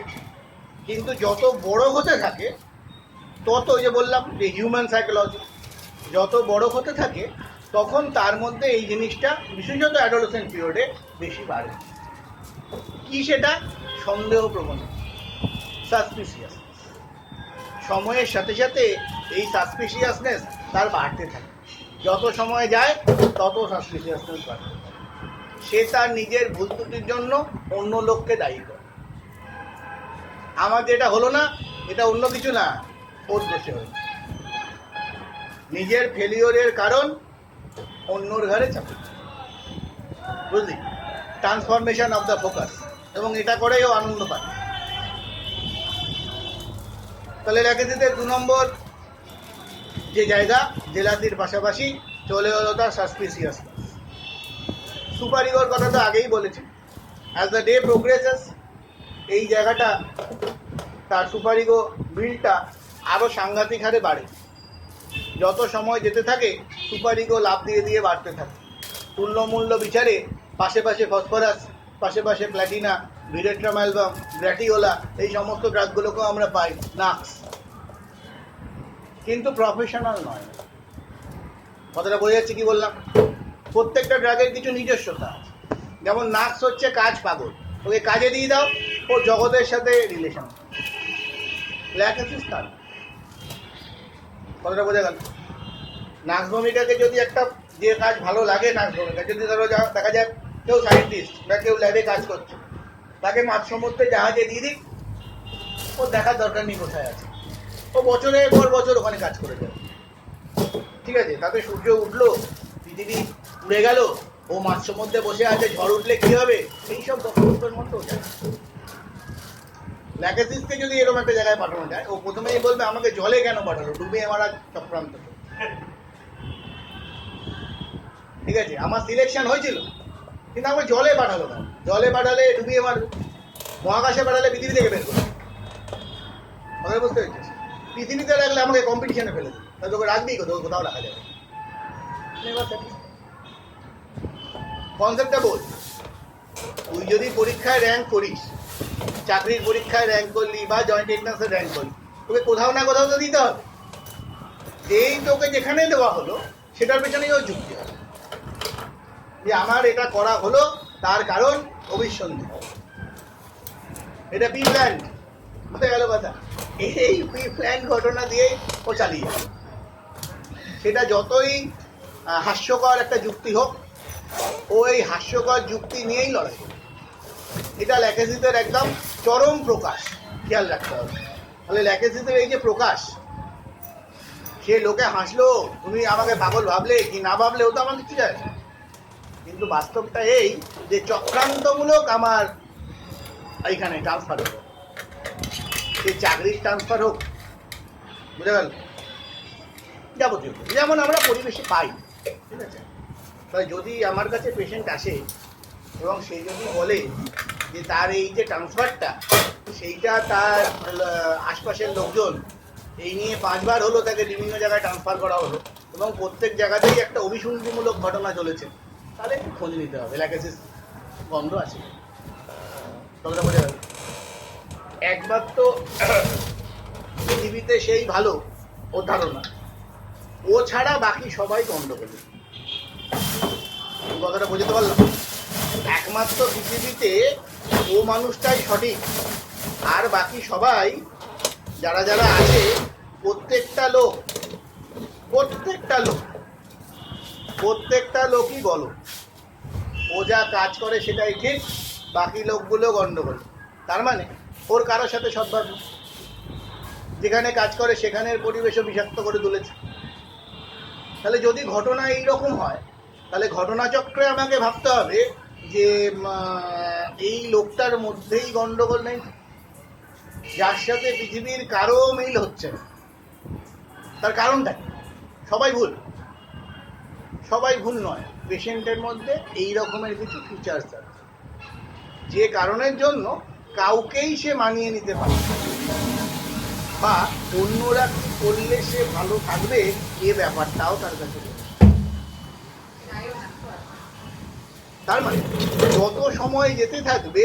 কিন্তু যত বড় হতে থাকে তত, ওই যে বললাম যে হিউম্যান সাইকোলজি, যত বড় হতে থাকে তখন তার মধ্যে এই জিনিসটা বিশেষত অ্যাডোলেসেন্ট পিরিয়ডে বেশি বাড়ে। কি সেটা? সন্দেহ প্রবণ, সাসপিসিয়াস। সময়ের সাথে সাথে এই সাসপিশিয়াসনেস তার বাড়তে থাকে। যত সময় যায় তত সাসপিশিয়াসনেস বাড়তে থাকে। সে তার নিজের ভুল ত্রুটির জন্য অন্য লোককে দায়ী করে। আমার যেটা হলো না এটা অন্য কিছু না, ওর দোষে হয়েছে। নিজের ফেলিওরের কারণ অন্যর ঘরে চাপে, বুঝলি? ট্রান্সফরমেশন অফ দ্য ফোকাস, এবং এটা করেই ও আনন্দ পায়। তাহলে রেখে দিতে 2 নম্বর যে জায়গা, জেলাসির পাশাপাশি চলে হলো তার সাসপিসিয়াসনেস। সুপার ইগোর কথা তো আগেই বলেছি। অ্যাজ দ্য ডে প্রোগ্রেসেস এই জায়গাটা, তার সুপার ইগো বিলটা আরও সাংঘাতিক হারে বাড়ে। যত সময় যেতে থাকে সুপার ইগো লাভ দিয়ে দিয়ে বাড়তে থাকে। তুল্যমূল্য বিচারে পাশে পাশে ফসফরাস, পাশে পাশে প্ল্যাটিনা, ভিরেট্রাম অ্যালবাম, গ্র্যাটিওলা, এই সমস্ত ড্রাগগুলোকেও আমরা পাই। নাক্স কিন্তু প্রফেশনাল নয়। কথাটা বোঝা যাচ্ছে কি বললাম? প্রত্যেকটা ড্রাগের কিছু নিজস্বতা আছে। যেমন নাক্স হচ্ছে কাজ পাগল, ওকে কাজে দিয়ে দাও, ও জগতের সাথে রিলেশন। ল্যাকেসিস তার, কথাটা বোঝা গেল? নাক্স ভূমিকাকে যদি একটা যে কাজ ভালো লাগে, নাক্স ভূমিকা যদি ধরো দেখা যায় কেউ সায়েন্টিস্ট বা কেউ ল্যাবে কাজ করছে, তাকে মাঝ সমুদ্রে জাহাজে দিয়ে দিক, ও দেখার দরকার নেই কোথায় আছে। ও বছরের পর বছর ওখানে কাজ করে যাবে, ঠিক আছে? তাতে সূর্য উঠলো, পৃথিবী উড়ে গেল, ও মাঝ সমুদ্রে বসে আছে, ঝড় উঠলে কি হবে, এইসব বক্তব্যের মধ্যে ও যায়। ল্যাকেসিসকে যদি এরকম একটা জায়গায় পাঠানো যায়, ও প্রথমেই বলবে আমাকে জলে কেন পাঠালো, ডুবিয়ে মারা চক্রান্ত। ঠিক আছে, আমার সিলেকশন হয়েছিল কিন্তু আমাকে জলে পাঠালো না। জলে পাঠালে ডুবিয়ে মারবে, মহাকাশে পাঠালে পৃথিবী থেকে বের করবে। কথা বুঝতে পেরেছিস? পৃথিবীতে রাখলে আমাকে কম্পিটিশনে ফেলে দেবে, তাহলে তোকে রাখবেই কোথাও রাখা যাবে। কনসেপ্টটা বল। তুই যদি পরীক্ষায় র্যাঙ্ক করিস, চাকরির পরীক্ষায় র্যাঙ্ক করলি বা জয়েন্ট এন্ট্রান্সে র্যাঙ্ক করলি, তোকে কোথাও না কোথাও তো দিতে হবে। যেই তোকে যেখানে দেওয়া হলো সেটার পেছনেই ওর যুক্তি হবে যে আমার এটা করা হলো তার কারণ অবিসন্ধি, এটা প্রি প্ল্যান। বুঝতে গেল কথা? এই প্রি প্ল্যান ঘটনা দিয়েই ও চালিয়ে যাবে। সেটা যতই হাস্যকর একটা যুক্তি হোক, ও এই হাস্যকর যুক্তি নিয়েই লড়াই করে। এটা ল্যাকেসিসের একদম চরম প্রকাশ, খেয়াল রাখতে হবে। তাহলে ল্যাকেসিসের এই যে প্রকাশ, সে লোকে হাসলো, তুমি আমাকে পাগল ভাবলে কি না ভাবলে ও তো আমার কিছু যায়, কিন্তু বাস্তবটা এই যে চক্রান্তমূলক আমার এইখানে ট্রান্সফার হোক, সেই চাকরির ট্রান্সফার হোক, বুঝে গেল? যাবতীয় যেমন আমরা পরিবেশে পাই, ঠিক আছে? তাই যদি আমার কাছে পেশেন্ট আসে এবং সে যদি বলে যে তার এই যে ট্রান্সফারটা, সেইটা তার আশপাশের লোকজন এই নিয়ে 5 বার হলো তাকে বিভিন্ন জায়গায় ট্রান্সফার করা হলো এবং প্রত্যেক জায়গাতেই একটা অভিসন্ধিমূলক ঘটনা চলেছে, তাহলে একটু খোঁজ নিতে হবে ল্যাকেসিস বন্ধ আছে। কথাটা বোঝা গেল? একবার তো পৃথিবীতে সেই ভালো ও ধারণা, ও ছাড়া বাকি সবাই গণ্ডগোল। কথাটা বুঝতে পারলাম? একমাত্র পৃথিবীতে ও মানুষটাই সঠিক, আর বাকি সবাই যারা যারা আছে প্রত্যেকটা লোকই বলো, ও যা কাজ করে সেটাই ঠিক, বাকি লোকগুলো গণ্ডগোল। তার মানে ওর কারোর সাথে সদ্ভাব, যেখানে কাজ করে সেখানের পরিবেশও বিষাক্ত করে তুলেছে। তাহলে যদি ঘটনা এইরকম হয়, তাহলে ঘটনাচক্রে আমাকে ভাবতে হবে যে এই লোকটার মধ্যেই গণ্ডগোল নেই, যার সাথে পৃথিবীর কারো মিল হচ্ছে না। তার কারণটা কি? সবাই ভুল নয়, পেশেন্টের মধ্যে এই রকমের কিছু ফিচার্স আছে যে কারণের জন্য কাউকেই সে মানিয়ে নিতে পারে, বা অন্যরা কি করলে সে ভালো থাকবে এ ব্যাপারটাও তার কাছে। তার মানে যত সময় যেতে থাকবে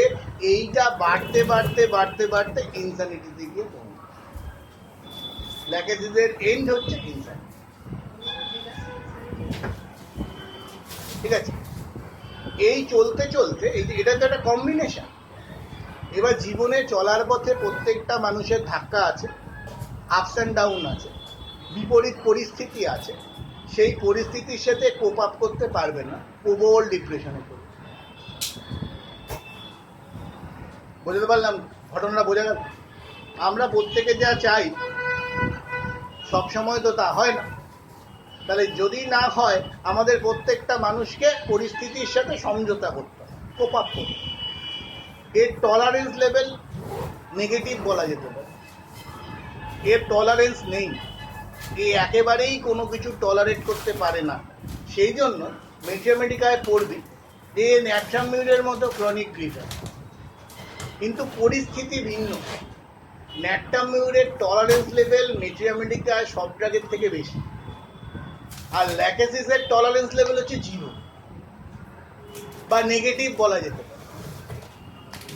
এইটা বাড়তে বাড়তে বাড়তে বাড়তে ইনসানিটিতে গিয়ে পৌঁছবে। ল্যাকেসিসের এন্ড হচ্ছে ইনসানিটি, ঠিক আছে? এই চলতে চলতে এটা তো একটা কম্বিনেশন। এবার জীবনে চলার পথে প্রত্যেকটা মানুষের ধাক্কা আছে, আপস অ্যান্ড ডাউন আছে, বিপরীত পরিস্থিতি আছে, সেই পরিস্থিতির সাথে কোপ আপ করতে পারবে না, প্রবল ডিপ্রেশনে পড়বে। বুঝতে পারলাম ঘটনাটা? বোঝা গেল? আমরা প্রত্যেকে যা চাই সবসময় তো তা হয় না। তাহলে যদি না হয় আমাদের প্রত্যেকটা মানুষকে পরিস্থিতির সাথে সমঝোতা করতে হয়, কোপ আপ করতে। এর টলারেন্স লেভেল নেগেটিভ বলা যেতে পারে, এর টলারেন্স নেই, এ একেবারেই কোনো কিছু টলারেট করতে পারে না। সেই জন্য ম্যাথমেটিকায় পড়বি যে ন্যাট্রামিউরের মতো ক্রনিক গ্রিফ আছে, কিন্তু পরিস্থিতি ভিন্ন। ন্যাট্রামিউরের টলারেন্স লেভেল ম্যাথমেটিকায় সব ড্রাগের থেকে বেশি, আর ল্যাকেসিসের টলারেন্স লেভেল হচ্ছে 0 বা নেগেটিভ বলা যেতে পারে।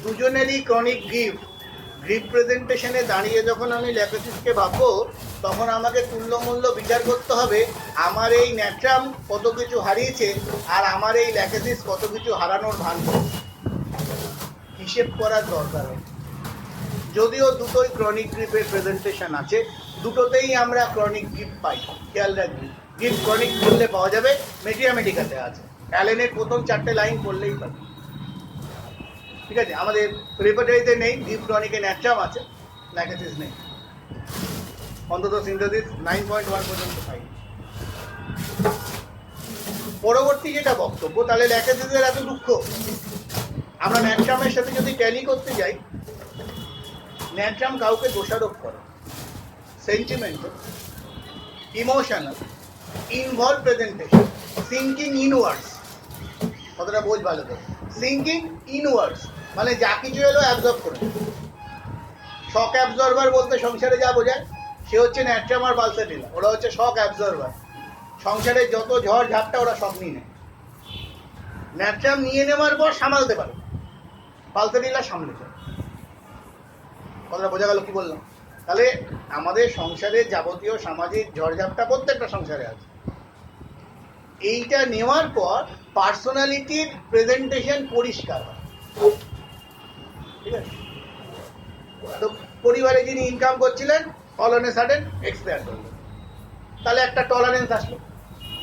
দুজনেরই ক্রনিক গ্রিফ রিপ্রেজেন্টেশনে দাঁড়িয়ে যখন আমি ল্যাকেসিসকে ভাববো, তখন আমাকে তুল্যমূল্য বিচার করতে হবে। আমার এই ন্যাট্রাম কত কিছু হারিয়েছে আর আমার এই ল্যাকেসিস কত কিছু হারানোর ভান করছে, হিসেব করার দরকার হয়। যদিও দুটোই ক্রনিক গ্রিপের প্রেজেন্টেশন আছে, দুটোতেই আমরা ক্রনিক গ্রিপ পাই। খেয়াল রাখবি, গ্রিপ ক্রনিক বললে পাওয়া যাবে, ম্যাথমেটিকাতে আছে। অ্যালেনের প্রথম 4টে লাইন পড়লেই পাবে, ঠিক আছে? আমাদের রেপার্টারিতে নেই, গ্রিপ ক্রনিকে ন্যাট্রাম আছে, ল্যাকেসিস নেই, অন্তত সিনথেসিস 9.1 পর্যন্ত পাই। পরবর্তী যেটা বক্তব্য, তাহলে ল্যাকেসিসের এত দুঃখ, আমরা ন্যাট্রামের সাথে যদি ট্যালি করতে যাই, ন্যাট্রাম কাউকে দোষারোপ করে, sentimental, emotional, involve presentation, sinking inwards. কথাটা বোঝ ভালো করে, সিঙ্কিং ইনওয়ার্ডস মানে যা কিছু এলো অ্যাবজর্ব করে। শক অ্যাবজর্ভার বলতে সংসারে যা বোঝায়, সে হচ্ছে ন্যাট্রাম আর পালসাটিলা, ওরা হচ্ছে শক অ্যাবজর্ভার। সংসারে যত ঝড় ঝাপটা ওরা সব নিয়ে নেয়। ন্যাট্রাম নিয়ে নেওয়ার পর সামালতে পারে, পালসাটিলা সামলে যায়। কথাটা বোঝা গেল কি বললাম? তাহলে আমাদের সংসারের যাবতীয় সামাজিক ঝড়ঝাপটা প্রত্যেকটা সংসারে আছে। এইটা নেওয়ার পর পার্সোনালিটির প্রেজেন্টেশন পরিষ্কার হয়, ঠিক আছে? তো পরিবারে যিনি ইনকাম করছিলেন all on a sudden expire করলেন, তাহলে একটা টলারেন্স আসলো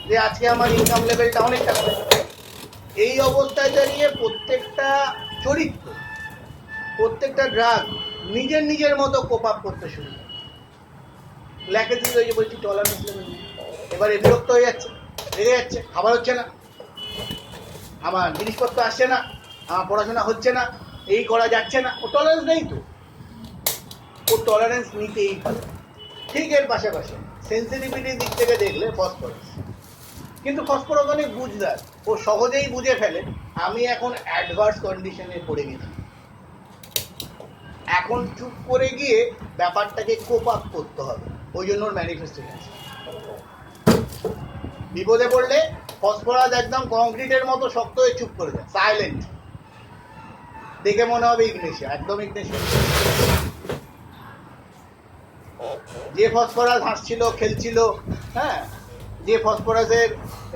যে আজকে আমার ইনকাম লেভেলটা অনেকটা কমে। এই অবস্থায় দাঁড়িয়ে প্রত্যেকটা চরিত্র, প্রত্যেকটা ড্রাগ নিজের নিজের মতো কোপ আপ করতে শুরু করে। ল্যাকেসিস ওই যে বলছি টলারেন্স লেভেল, এবারে বিরক্ত হয়ে যাচ্ছে, রেগে যাচ্ছে, খাবার হচ্ছে না, আমার জিনিসপত্র আসছে না, আমার পড়াশোনা হচ্ছে না, এই করা যাচ্ছে না। ও টলারেন্স নেই তো, ও টলারেন্স নিতেই পারে। ঠিক এর পাশাপাশি সেন্সিটিভিটির দিক থেকে দেখলে ফসফরাস, কিন্তু ফসফরাস অনেক বুঝদার, ও সহজেই বুঝে ফেলে আমি এখন অ্যাডভার্স কন্ডিশনে পড়ে গেছি, এখন চুপ করে গিয়ে ব্যাপারটাকে কোপ আপ করতে হবে। ওই জন্য ওর ম্যানিফেস্টেশন। বিপদে পড়লে ফসফরাস একদম কংক্রিটের মতো শক্ত হয়ে চুপ করে যায়, সাইলেন্ট। দেখে মনে হবে ইগনেশিয়া, একদম ইগনেশিয়া। যে ফসফরাস হাসছিল, খেলছিল, হ্যাঁ, যে ফসফরাসের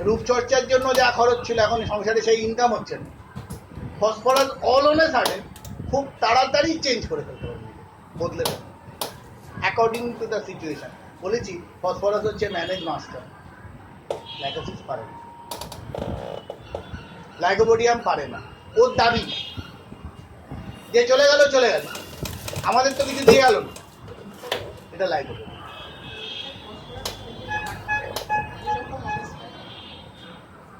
রূপচর্চার জন্য যা খরচ ছিল, এখন সংসারে সেই ইনকাম হচ্ছে না। Phosphorus all on a sudden খুব তাড়াতাড়ি চেঞ্জ করে ফেলতে হবে, বদলে ফেলতে, অ্যাকর্ডিং টু দ্য সিচুয়েশন। বলেছি ফসফরাস হচ্ছে ম্যানেজ মাস্টার, ল্যাকেসিস পারে না, লাইকোপোডিয়াম পারে না। ওর দাবি যে চলে গেল চলে গেল, আমাদের তো কিছু দিয়ে গেল না, এটা লাইকোপোডিয়াম।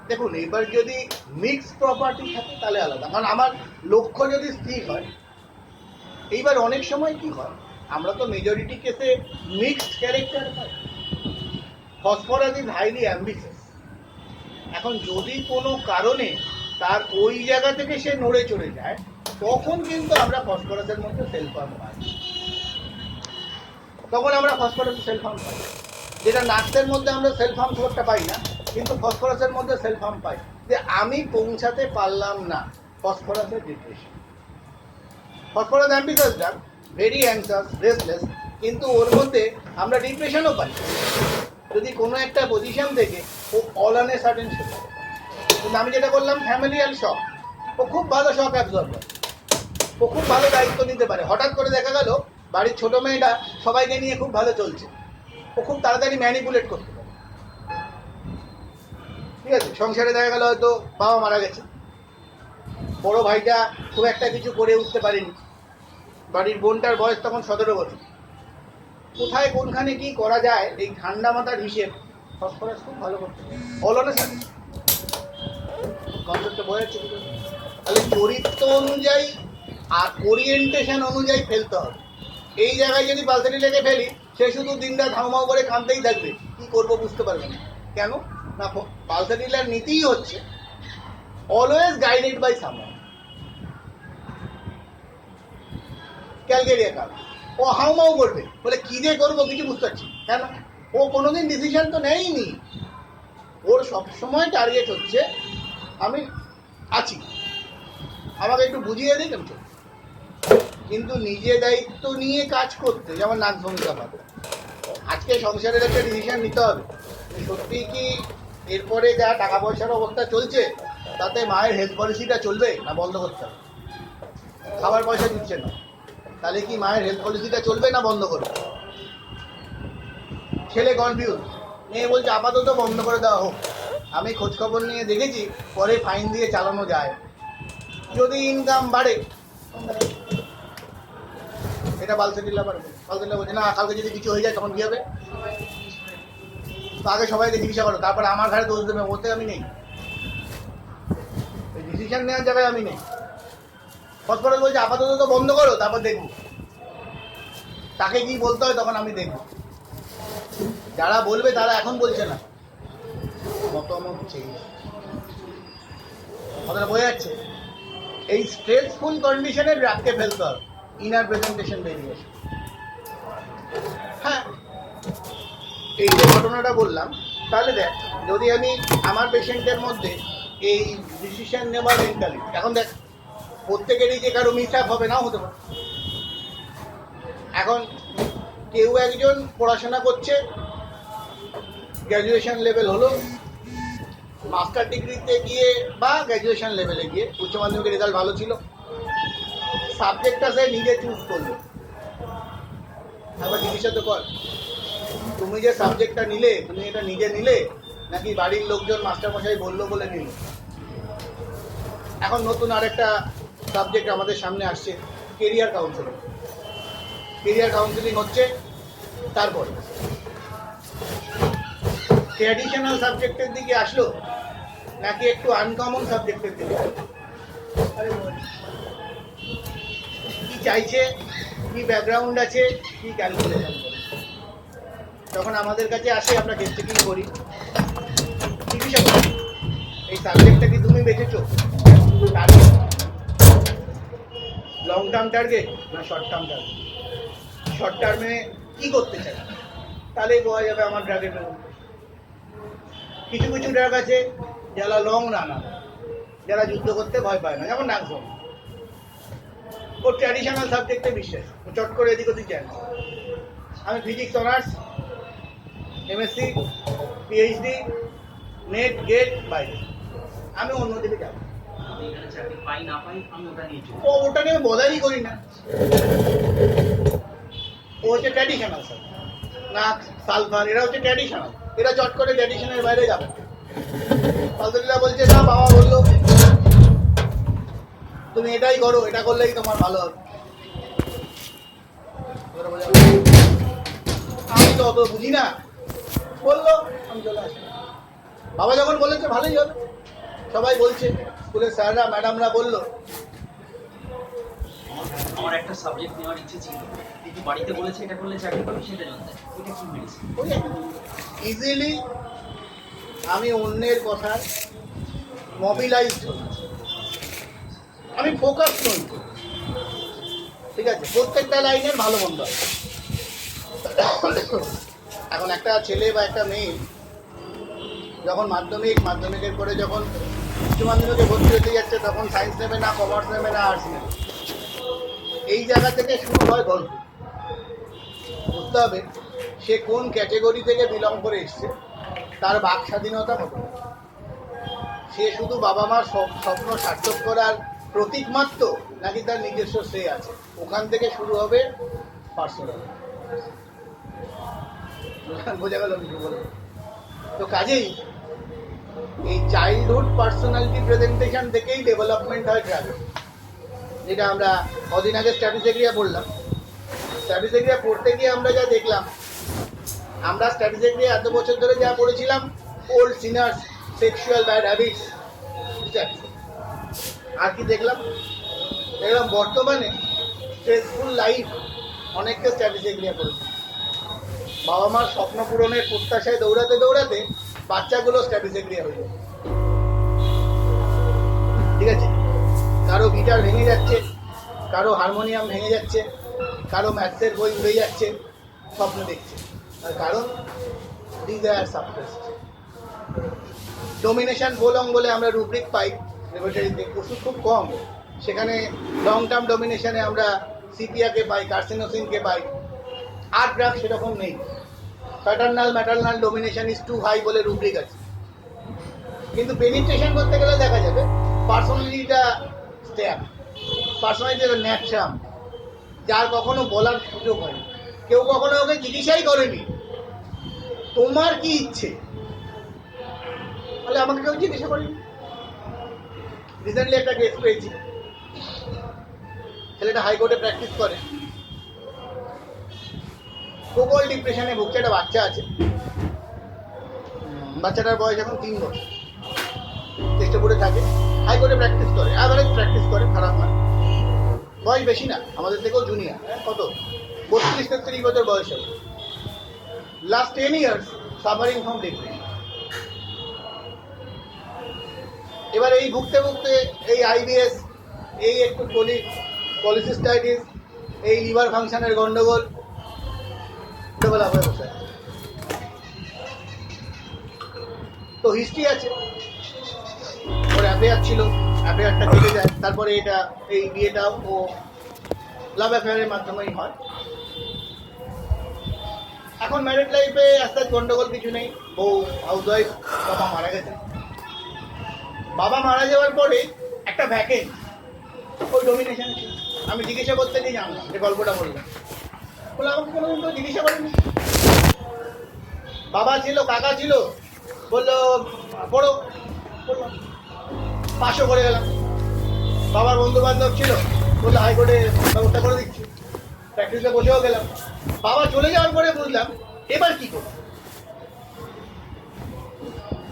দেখুন, এবার যদি মিক্স প্রপার্টি থাকে তাহলে আলাদা, কারণ আমার লক্ষ্য যদি স্থির হয়। এইবার অনেক সময় কি হয়, আমরা তো মেজরিটি কেসে mixed character pi. Phosphorus is highly ambitious. এখন যদি কোনো কারণে তার ওই জায়গা থেকে সে নড়ে চড়ে যায়, তখন কিন্তু আমরা ফসফরাসের মধ্যে সেলফ হার্ম পাই, তখন আমরা ফসফরাসের সেলফ হার্ম পাই। যেটা নার্সের মধ্যে আমরা সেলফ হার্ম খবরটা পাই না, কিন্তু ফসফরাসের মধ্যে সেলফ হার্ম পাই, যে আমি পৌঁছাতে পারলাম না। ফসফরাসের depression, phosphorus ambitious drug, very anxious, restless, কিন্তু ওর মধ্যে আমরা ডিপ্রেশনও পাই যদি কোনো একটা পজিশন থেকে ও অল অন এ সাডেন ছিল। কিন্তু আমি যেটা বললাম ফ্যামিলিয়াল শক, ও খুব ভালো শক অ্যাবজর্ভার, ও খুব ভালো দায়িত্ব নিতে পারে। হঠাৎ করে দেখা গেল বাড়ির ছোট মেয়েটা সবাইকে নিয়ে খুব ভালো চলছে, ও খুব তাড়াতাড়ি ম্যানিপুলেট করতে পারে। ঠিক আছে, সংসারে দেখা গেল হয়তো বাবা মারা গেছে, বড় ভাইটা খুব একটা কিছু করে উঠতে পারেনি, বাড়ির বোনটার বয়স তখন 17 বছর, কোথায় কোনখানে কি করা যায় এই ঠান্ডা মাথার হিসেব ফসফরাস খুব ভালো করতে অলনের সাথে কনসেপ্টটা বোঝাচ্ছে। তাহলে চরিত্র অনুযায়ী আর ওরিয়েন্টেশন অনুযায়ী ফেলতে হবে। এই জায়গায় যদি পালসারি লেগে ফেলি, সে শুধু দিনটা ধাউমাউ করে কাঁদতেই থাকবে, কি করব বুঝতে পারবে না। কেন না, পালসারিলার নীতিই হচ্ছে অলওয়েজ গাইডেড বাই সামওয়ান। ক্যালকেরিয়া কাল ও হাউমাউ করবে, বলে কি যে করবো কিছু বুঝতে পারছি। কেন, ও কোনোদিন ডিসিশন তো নেয়নি। ওর সবসময় টার্গেট হচ্ছে আমি আছি, আমাকে একটু বুঝিয়ে দিই কেমন। কিন্তু নিজে দায়িত্ব নিয়ে কাজ করতে, যেমন নাক ভূমিকা পাবে, আজকে সংসারের একটা ডিসিশন নিতে হবে। সত্যি কি এরপরে যা টাকা পয়সার অবস্থা চলছে তাতে মায়ের হেলথ পলিসিটা চলবে না বন্ধ করতে হবে? খাবার পয়সা দিচ্ছে না, তাহলে কি মায়ের হেলথ পলিসিটা চলবে না বন্ধ করবে? ছেলে কনফিউজ, মেয়ে বলছে আপাতত বন্ধ করে দেওয়া হোক। আমি খোঁজখবর নিয়ে দেখেছি পরে ফাইন দিয়ে চালানো যায়, যদি ইনকাম বাড়ে। এটা পালসারিলা পারবে, পালসারিলা বলছে না কালকে যদি কিছু হয়ে যায় তখন কী হবে? তো আগে সবাইকে জিজ্ঞাসা করো, তারপরে আমার ঘরে দোষ দেবে, ওতে আমি নেই, ডিসিশন নেওয়ার জায়গায় আমি নেই। ফসফরাস বলছে আপাতত তো বন্ধ করো, তারপর দেখবো। তাকে কি বলতে হয় তখন আমি দেখবো। যারা বলবে তারা এখন বলছে না, মতামত চেঞ্জ। কথাটা বোঝা যাচ্ছে? এই স্ট্রেসফুল কন্ডিশনে ড্রাগকে ফেলতে হবে, ইনার প্রেজেন্টেশন বেরিয়ে আসে। হ্যাঁ, এই যে ঘটনাটা বললাম, তাহলে দেখ, যদি আমি আমার পেশেন্টের মধ্যে এই ডিসিশন নেওয়ার মেন্টালিটি, এখন দেখ প্রত্যেকেরই যে কারো মিসঅ্যাপ হবে, নাও হতে পারে। এখন কেউ একজন পড়াশোনা করছে, গ্র্যাজুয়েশন লেভেল হলো, মাস্টার ডিগ্রিতে গিয়ে বা গ্র্যাজুয়েশন লেভেলে গিয়ে উচ্চ মাধ্যমিকের রেজাল্ট ভালো ছিল, সাবজেক্টটা সে নিজে চুজ করলো। একবার জিজ্ঞাসা তো কর, তুমি যে সাবজেক্টটা নিলে, তুমি এটা নিজে নিলে নাকি বাড়ির লোকজন মাস্টারমশাই বললো বলে নিল? এখন নতুন আরেকটা সাবজেক্ট আমাদের সামনে আসছে, কেরিয়ার কাউন্সেলিং। কেরিয়ার কাউন্সেলিং হচ্ছে তারপরে ট্র্যাডিশনাল সাবজেক্টের দিকে আসলো নাকি একটু আনকমন সাবজেক্টের দিকে? কি চাইছে, কি ব্যাকগ্রাউন্ড আছে, কি ক্যালকুলেশন করে যখন আমাদের কাছে আসে, আমরা কেস চেকিং করি, জিজ্ঞাসা করি এই সাবজেক্টটা কি তুমি বেঁচেছো, টার্গেট লং টার্ম টার্গেট না শর্ট টার্ম টার্গেট? শর্ট টার্মে কি করতে চাই, তাহলেই বোঝা যাবে আমার ড্রাগের মধ্যে। কিছু কিছু ড্রাগ আছে যারা লং রানার, যারা যুদ্ধ করতে ভয় পায় না, যেমন নাকভম। ওর ট্র্যাডিশনাল সাবজেক্টে বিশ্বাস, ও চট করে এদিক ওদিক যায় না। আমি physics honours, MSc, PhD, NET GATE বাইরে, আমি অন্যদিকে যাবো। ও ওটা নিয়ে বলারই করি না। ও হচ্ছে ট্র্যাডিশনাল স্যার, নাক সালফার, এরা হচ্ছে ট্র্যাডিশনাল, এরা চট করে ট্র্যাডিশনের বাইরে যাবে। পালসারিলা বলছে না, বাবা বললো তুমি এটাই করো, এটা করলেই তোমার ভালো হবে। আমি তো অত বুঝি না, বললো আমি চলে আসি। বাবা যখন বলেছে ভালোই হবে, সবাই বলছে, স্কুলের স্যাররা ম্যাডামরা বললো। আমার একটা সাবজেক্ট নেওয়ার ইচ্ছে ছিল, কিন্তু বাড়িতে বলেছে এটা করলে চাকরি পাবি, সেটা জানতে। এটা কি মেডিসিন? ইজিলি আমি অন্যের কথায় মোবিলাইজড হচ্ছি, আমি ফোকাস নই। ঠিক আছে, প্রত্যেকটা লাইনের ভালো মন্দ আছে। এখন একটা ছেলে বা একটা মেয়ে যখন মাধ্যমিকের পরে যখন উচ্চ মাধ্যমিকে ভর্তি হতে যাচ্ছে, তখন সায়েন্স নেবে না, কমার্স নেবে না, আর্টস নেবে, এই জায়গা থেকে শুরু হয় গল্প। বুঝতে হবে সে কোন ক্যাটেগরি থেকে বিলং করে এসছে, তার বাক স্বাধীনতা কত, সে শুধু বাবা মার স্বপ্ন সার্থক করার প্রতীক মাত্র নাকি তার নিজস্ব শ্রেয় আছে। ওখান থেকে শুরু হবে পার্সোনাল। বোঝা গেল কিছু বলে? তো কাজেই এই চাইল্ডহুড পার্সোনালিটি প্রেজেন্টেশন থেকেই ডেভেলপমেন্ট হয় ট্রাভেল, যেটা আমরা কদিন আগে স্ট্র্যাটেজিক্রিয়া পড়লাম। স্ট্র্যাটেজিক্রিয়া পড়তে গিয়ে আমরা যা দেখলাম, আমরা স্ট্র্যাটেজিক্রিয়া এত বছর ধরে যা পড়েছিলাম, old sinners, sexual bad habits, আর কি দেখলাম বর্তমানে স্ট্রেসফুল লাইফ অনেককে স্ট্র্যাটেজিক্রিয়া করেছে। বাবা মার স্বপ্ন পূরণের প্রত্যাশায় দৌড়াতে দৌড়াতে বাচ্চাগুলো স্ট্র্যাটেজিক্রিয়া হয়ে যায়। ঠিক আছে, কারো গিটার ভেঙে যাচ্ছে, কারো হারমোনিয়াম ভেঙে যাচ্ছে, কারো ম্যাথসের বই উড়ে যাচ্ছে, স্বপ্ন দেখছে। আর কারণ ডিজায়ার সাপ্রেসড। ডোমিনেশন বোলং বলে আমরা রুব্রিক পাই ল্যাবরেটরিতে, ওষুধ খুব কম, সেখানে লং টার্ম ডোমিনেশনে আমরা সিপিয়াকে পাই, কার্সিনোসিনকে পাই। আর ড্রাগ সেরকম নেই। Paternal maternal domination is too high বলে রুব্রিক আছে। কিন্তু পেনিট্রেশন করতে গেলে দেখা যাবে পার্সোনালিটিটা স্ট্যাপ, পার্সোনালিটিটা ন্যাপসাম, যার কখনো বলার সুযোগ হয়নি, কেউ কখনো ওকে জিজ্ঞাসাই করেনি তোমার কি ইচ্ছে, তাহলে আমাকে কেউ জিজ্ঞাসা করেনি। রিসেন্টলি একটা কেস পেয়েছি, ছেলেটা হাইকোর্টে প্র্যাকটিস করে, প্রবল ডিপ্রেশনে ভুগছে, একটা বাচ্চা আছে, বাচ্চাটার বয়স এখন 3 বছর, চেষ্টাপুরে থাকে, হাইকোর্টে প্র্যাকটিস করে, অ্যাভারেজ প্র্যাকটিস করে, খারাপ না, বয়স বেশি না, আমাদের থেকেও জুনিয়র, কত 32-33 বছর বয়স হবে। Last 10 years suffering from depression. এবার এই ভুগতে ভুগতে এই আইবিএস, এই একটু পলিসিস্টাইটিস, এই লিভার ফাংশনের গন্ডগোল ডেভেলপ হয়ে বসে আছে। তো হিস্ট্রি আছে, ওর অ্যাফেয়ার ছিল, অ্যাফেয়ারটা কেটে যায়, তারপরে এটা এই বিয়েটাও ও লাভ অ্যাফেয়ারের মাধ্যমেই হয়। এখন ম্যারিড লাইফে আস্তে আস্তে গন্ডগোল কিছু নেই, বউ হাউসওয়াইফ, বাবা মারা গেছে। বাবা মারা যাওয়ার পরে একটা ভ্যাকেন্ট ওই ডোমিনেশন ছিল। আমি জিজ্ঞাসা করতে গিয়ে জানলাম যে গল্পটা বললাম, বলে আমাকে কোনোদিন তো জিজ্ঞাসা করেনি। বাবা ছিল, কাকা ছিল, বললো পড়ো, পড়লাম, পাশও করে গেলাম। বাবার বন্ধু বান্ধব ছিল, বললো হাইকোর্টে ব্যবস্থা করে দিচ্ছি, প্র্যাকটিসে বসেও গেলাম। বাবা চলে যাওয়ার পরে বুঝলাম এবার কি করব,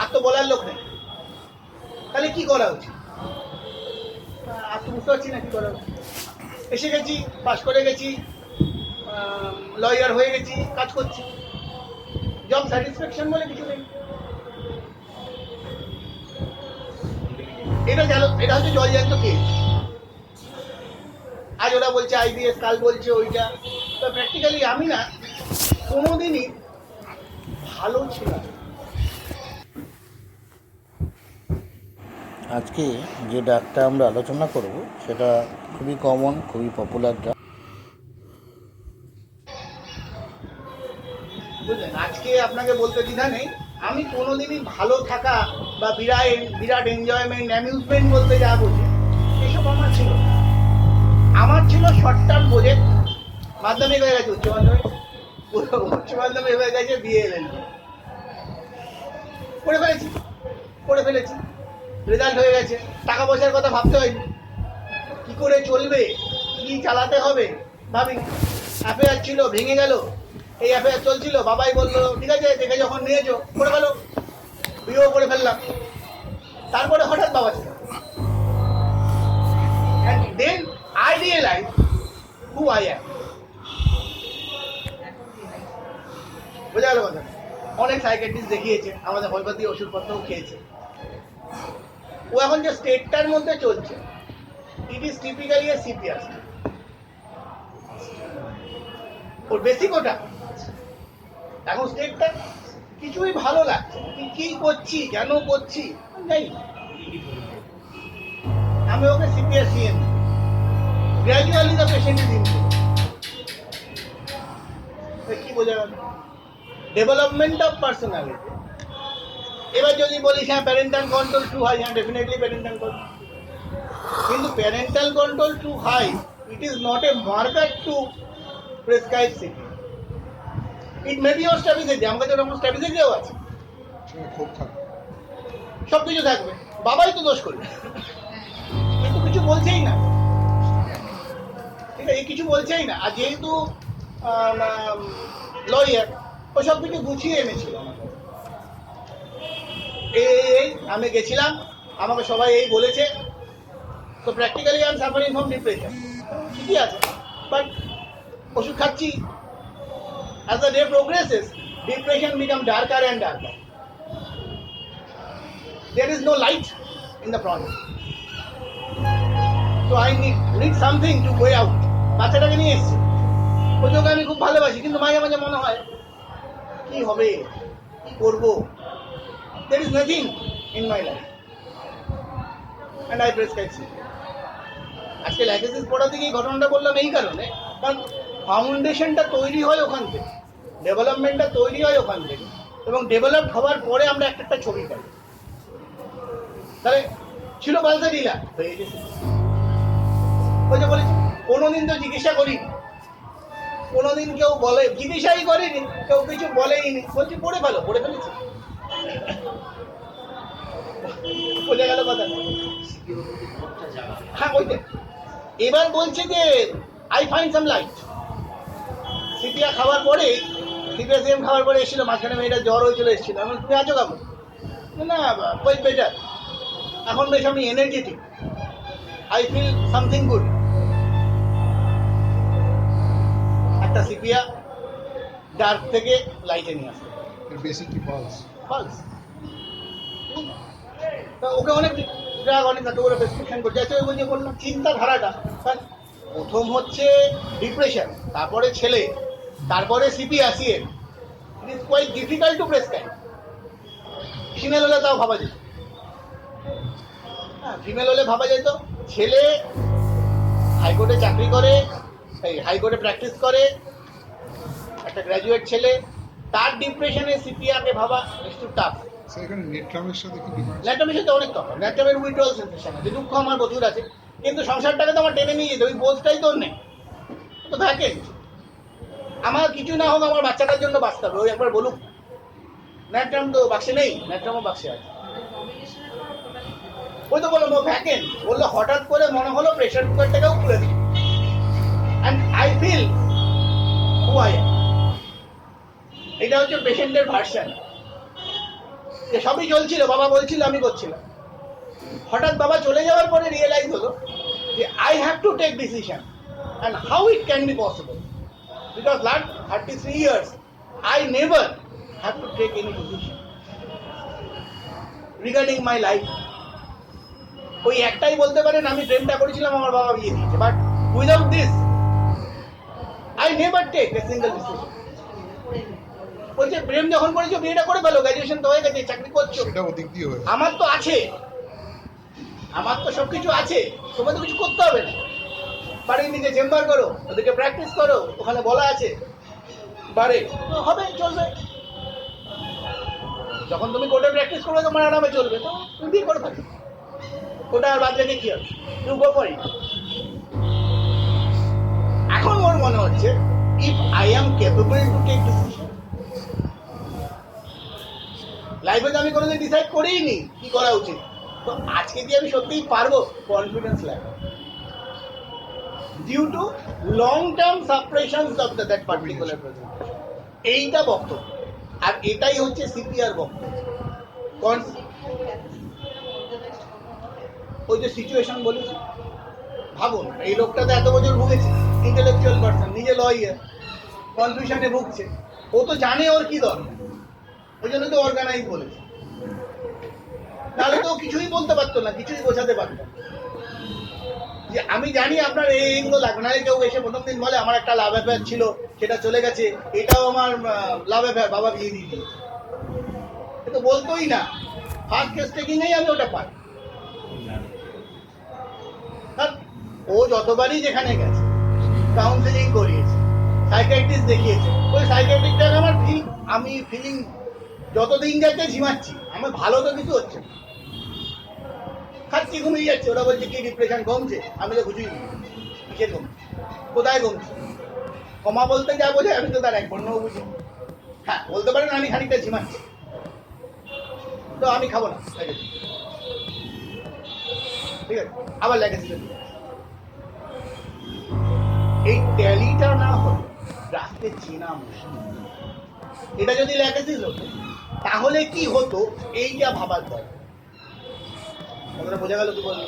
আর তো বলার লোক নেই, তাহলে কি করা উচিত, আর তো বুঝতে পারছি না কি করা উচিত। এসে গেছি, পাস করে গেছি, লয়ার হয়ে গেছি, কাজ করছি, জব স্যাটিসফ্যাকশন বলে কিছু নেই। এটা হচ্ছে জলজান্ত কেস। আজ ওরা বলছে আইবিএস, কাল বলছে ওইটা। তো প্র্যাকটিক্যালি আমি না কোনোদিনই ভালো ছিলাম। আজকে যে ডাকটা আমরা আলোচনা করব সেটা খুবই কমন, খুবই পপুলার ডাক। বুঝলেন, আজকে আপনাকে বলতে দ্বিধা নেই, আমি কোনোদিনই ভালো থাকা বা বিরাট এনজয়মেন্ট, অ্যামিউজমেন্ট বলতে যা বুঝি এসব আমার ছিল না। আমার ছিল শর্ট টার্ম প্রজেক্ট, মাধ্যমিক হয়ে গেছে, উচ্চ মাধ্যমিক হয়ে গেছে, বিএ-এলএল করে ফেলেছি, রেজাল্ট হয়ে গেছে, টাকা পয়সার কথা ভাবতে হয়নি, কি করে চলবে, কি চালাতে হবে ভাবিনি। অ্যাফেয়ার ছিল, ভেঙে গেল, এই অ্যাফেয়ার চলছিল, বাবাই বললো ঠিক আছে দেখে যখন নিয়েছো করে ফেলো, বিয়েও করে ফেললাম। তারপরে হঠাৎ বাবা ছিল, and then I realized who I am. বোঝা গেল কথা? অনেক সাইকিয়াট্রিস্ট দেখিয়েছে, আমাদের হোমিওপ্যাথি ওষুধপত্রও খেয়েছে। ও এখন যে স্টেটটার মধ্যে চলছে, it is typically A CPR. Or basic ওটা। এখন স্টেটটা কিছুই ভালো লাগছে, কি করছি, কেন করছি জানি না। আমি ওকে CPR CM, gradually the patient is improve. কি বোঝা গেল? Development of personality. এবার যদি বলিস হ্যাঁ প্যারেন্টাল কন্ট্রোল টু হাই, হ্যাঁ ডেফিনেটলি প্যারেন্টাল কন্ট্রোল, কিন্তু parental control too high it is not a marker to prescribe CP. It may be ওর স্ট্র্যাটেজি, আমার কাছে ওরকম স্ট্র্যাটেজিও আছে, খুব থাকে। সব কিছু থাকবে, বাবাই তো দোষ করবে, কিন্তু কিছু বলছেই না, ঠিক আছে, কিছু বলছেই না। আর যেহেতু লয়ার, ও সব কিছু গুছিয়ে এনেছিল আমার কাছে। এই আমি গেছিলাম, আমাকে সবাই এই বলেছে, তো practically I am suffering from depression, ঠিকই আছে, বাট ওষুধ খাচ্ছি। As the day progresses depression become darker and darker, there is no light in the problem, so I need something to go out. বাচ্চাটাকে নিয়ে এসেছি, ওকে আমি খুব ভালোবাসি, কিন্তু মাঝে মাঝে মনে হয় কি হবে, কি করবো, there is nothing in my life and I prescribe CPR. আজকে লাইসেন্স পড়াতে গিয়ে ঘটনাটা বললাম এই কারণে, কারণ ফাউন্ডেশনটা তৈরি হয় ওখান থেকে, ডেভেলপমেন্টটা তৈরি হয় ওখান থেকে, এবং ডেভেলপড হওয়ার পরে আমরা একটা ছবি পাই। তাহলে ছিল বালসা ডিলা হয়ে গেছে, ওই যে বলেছি কোনোদিন তো জিজ্ঞাসা করিনি, কোনোদিন কেউ বলে জিজ্ঞাসাই করেনি, কেউ কিছু বলেই নি, বলছি পড়ে ফেলো, পড়ে ফেলেছি, বলে গেল কথা। হ্যাঁ ওইটা এবার বলছে যে I find some light. Sepia খাওয়ার পরে, সিপিএসএম খাওয়ার পরে এসেছিল, মাঝখানে মেয়েটা জ্বর হয়েছিল, এসেছিল, আমি তুমি আছো কাপড় না, ওই বেটার, এখন বেশ আমি energetic, I feel something good. একটা সিপিয়া ডার্ক থেকে লাইটে নিয়ে আসে, বেসিক কি পালস? ফলস। তা ওকে অনেক ড্রাগ, অনেক এত করে প্রেসক্রিপশন করছে, আছে ওই যে বললাম চিন্তাধারাটা, প্রথম হচ্ছে ডিপ্রেশন, তারপরে ছেলে, তারপরে সিপি আসিয়ে, it is quite difficult to prescribe. Female হলে তাও ভাবা যেত, হ্যাঁ ফিমেল হলে ভাবা যেত, ছেলে হাইকোর্টে চাকরি করে, এই হাইকোর্টে প্র্যাকটিস করে, একটা গ্র্যাজুয়েট ছেলে, তার ডিপ্রেশনে সিপিআরকে ভাবা একটু টাফ। সেখানে নেট্রামের সাথে কি ডিফারেন্স? ন্যাটমের সাথে অনেক তফাৎ, ন্যাটমের উইথড্রল সেন্সেশন আছে, দুঃখ আমার প্রচুর আছে, কিন্তু সংসারটাকে তো আমার টেনে নিয়ে যেতে, ওই বোঝটাই তোর নেই, তো ভ্যাকেন্ট, আমার কিছু না হোক আমার বাচ্চাটার জন্য বাঁচতে হবে, ওই একবার বলুক। ন্যাট্রাম তো বাক্সে নেই, ন্যাট্রামও বাক্সে আছে, ওই তো বললাম ও ভ্যাকেন্ট, বললো হঠাৎ করে মনে হলো প্রেশার কুকারটাকেও খুলে দিই, and I feel who I am. এটা হচ্ছে পেশেন্টের ভার্সন, যে সবই চলছিল, বাবা বলছিল, আমি করছিলাম, হঠাৎ বাবা চলে যাওয়ার পরে রিয়েলাইজ হলো যে I have to take decision, and how it can be possible, because last 33 years I never have to take any decision regarding my life. ওই একটাই বলতে পারেন আমি প্রেমটা করেছিলাম, আমার বাবা বিয়ে দিয়েছে, but without this I never take a single decision. বলছে প্রেম যখন করেছো বিয়েটা করে ফেলো, গ্র্যাজুয়েশন তো হয়ে গেছে, চাকরি করছো, সেটা ওদিক দিয়ে হয়েছে। আমার তো আছে, আমার তো সব কিছু আছে, তোমার তো কিছু করতে হবে না, বাড়ির নিচে চেম্বার করো, ওদেরকে প্র্যাকটিস করো, ওখানে বলা আছে বারে হবে, চলবে, যখন তুমি কোর্টে প্র্যাকটিস করবে তোমার আরামে চলবে, তো তুমি বিয়ে করে থাকবে, ওটা আর বাদ রেখে কি হবে, তুমি গো ফর ইট। এখন ওর মনে হচ্ছে if I am capable to take decision, লাইফে তো আমি কোনোদিন ডিসাইড করেই নি কি করা উচিত, তো আজকে কি আমি সত্যিই পারবো, কনফিডেন্স লাগে, due to long term suppressions of that particular presentation. এইটা বক্তব্য, আর এটাই হচ্ছে সিপিআর বক্তব্য। ওই যে সিচুয়েশন বলেছি, ভাবুন এই লোকটা তো এত বছর ভুগেছে, ইন্টেলেকচুয়াল পার্সন, নিজে লয়ার, কনফিউশনে ভুগছে, ও তো জানে ওর কি দরকার, ওই জন্য তো অর্গানাইজ বলেছে, তাহলে তো কিছুই বলতে পারতো না, কিছুই বোঝাতে পারতো না, যে আমি জানি আপনার এইগুলো লাগবে না। কেউ এসে প্রথম দিন বলে আমার একটা লাভ অ্যাফেয়ার ছিল, সেটা চলে গেছে, এটাও আমার লাভ অ্যাফেয়ার, বাবা বিয়ে দিয়ে দিয়েছে, এ তো বলতোই না, ফার্স্ট কেস টেকিংয়েই আমি ওটা পাই। ও যতবারই যেখানে গেছে, কাউন্সিলিং করিয়েছে, সাইকিয়াট্রিস্ট দেখিয়েছে, ওই সাইকিয়াট্রিস্টটাকে আমার আমি ফিলিং যতদিন যাচ্ছে ঝিমাচ্ছি, আমার ভালো তো কিছু হচ্ছে না, খাচ্ছি ঘুমিয়ে যাচ্ছে, ওরা বলছে কি ডিপ্রেশন কমছে, আমি তো বুঝিনি কিসের কমছে, কোথায় কমছে, কমা বলতে যা বোঝে আমি তো তার এক বর্ণও বুঝি। হ্যাঁ বলতে পারেন আমি খানিকটা ঝিমাচ্ছি, তো আমি খাবো না, ঠিক আছে। আবার লেগেছে এই ট্যালিটা না হলে রাস্তে চেনা মুশকিল। এটা যদি লেগেছিস হতো তাহলে কি হতো এইটা ভাবার দরকার। আপনারা বোঝা গেল কি বলবো?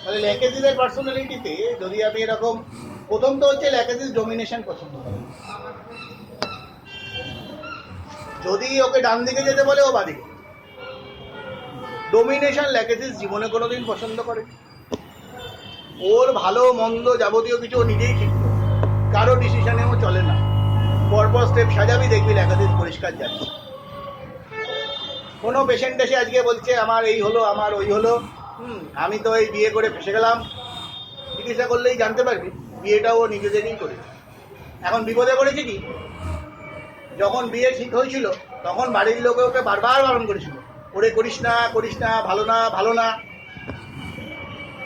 তাহলে ল্যাকেসিসের পার্সোনালিটিতে যদি আমি এরকম, প্রথম তো হচ্ছে ল্যাকেসিস ডোমিনেশন পছন্দ করে। যদি ওকে ডান দিকে যেতে বলে ও বাদিকে। ডোমিনেশন ল্যাকেসিস জীবনে কোনোদিন পছন্দ করে। ওর ভালো মন্দ যাবতীয় কিছু ও নিজেই ঠিক করে, কারো ডিসিশনেও চলে না। পরপর স্টেপ সাজাবি, দেখবি ল্যাকেসিস পরিষ্কার যাচ্ছে। কোনো পেশেন্ট এসে আজকে বলছে আমার এই হলো, আমার ওই হলো, আমি তো এই বিয়ে করে ফেসে গেলাম, চিকিৎসা করলেই জানতে পারবি বিয়েটাও ও নিজে থেকেই করেছে। এখন বিপদে পড়েছে কি, যখন বিয়ে ঠিক হয়েছিল তখন বাড়ির লোকে ওকে বারবার বারণ করেছিল, ওরে করিস না করিস না, ভালো না ভালো না।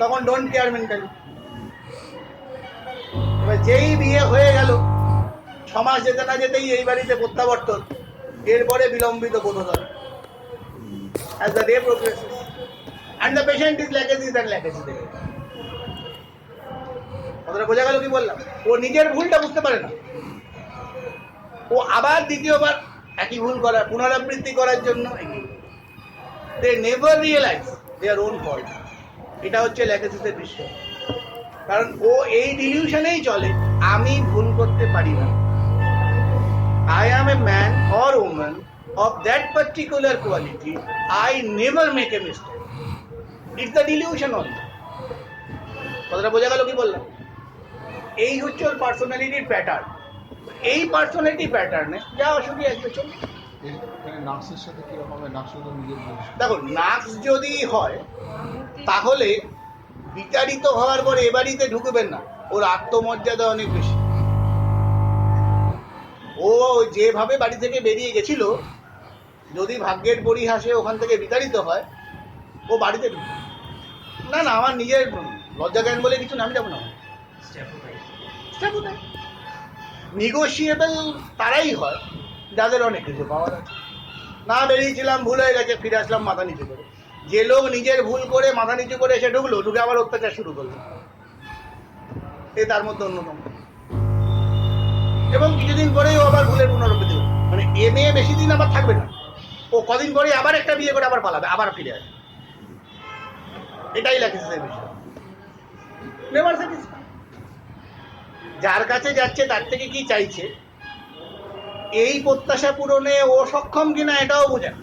তখন ডোন্ট কেয়ার মেন্টালি। এবার যেই বিয়ে হয়ে গেল 6 মাস যেতে না যেতেই এই বাড়িতে প্রত্যাবর্তন, এরপরে বিলম্বিত বোধোদয়। As the day progresses and the patient is Lachesis and Lachesis দেখে। কথাটা বোঝা গেল কি বললাম? ও নিজের ভুলটা বুঝতে পারে না, ও আবার দ্বিতীয়বার একই ভুল করার পুনরাবৃত্তি করার জন্য they never realize their own fault। এটা হচ্ছে ল্যাকেসিসের বিষয়। কারণ ও এই ডিলিউশনেই চলে, আমি ভুল করতে পারি না। I am a man or woman of that particular quality, I never make a mistake। It's the delusion only। কথাটা বোঝা গেল কি বললাম? এই হচ্ছে ওর পার্সোনালিটির প্যাটার্ন। এই পার্সোনালিটি প্যাটার্নে যা অসুবিধা আসবে চলবে। এখানে নার্সের সাথে কিরকম হবে? নার্সও তো নিজের বয়স। দেখো নার্স যদি হয় তাহলে বিচারিত হওয়ার পরে এ বাড়িতে ঢুকবেন না, ওর আত্মমর্যাদা অনেক বেশি। ও যেভাবে বাড়ি থেকে বেরিয়ে গেছিল, যদি ভাগ্যের পরিহাসে ওখান থেকে বিতাড়িত হয়, ও বাড়িতে ঢুকবে না। না আমার নিজের লজ্জা জ্ঞান বলে কিছু না, আমি যাবো না। নিগোশিয়েবল তারাই হয় যাদের অনেক কিছু পাওয়ার আছে। না বেরিয়েছিলাম, ভুল হয়ে গেছে, ফিরে আসলাম মাথা নিচু করে। যে লোক নিজের ভুল করে মাথা নিচু করে এসে ঢুকলো, ঢুকে আবার অত্যাচার শুরু করলো, এ তার মধ্যে অন্যতম। এবং কিছুদিন পরেই ও আবার ভুলের পুনরাবৃত্তি করবে। মানে এ মেয়ে বেশি দিন আবার থাকবে না, ও কদিন পরে আবার একটা বিয়ে করে আবার পালাবে, আবার ফিরে আসবে। এটাই ল্যাকেসিসের বিষয়। Never satisfy. যার কাছে যাচ্ছে তার থেকে কি চাইছে এই প্রত্যাশা পূরণে ও সক্ষম কিনা এটাও বোঝে না।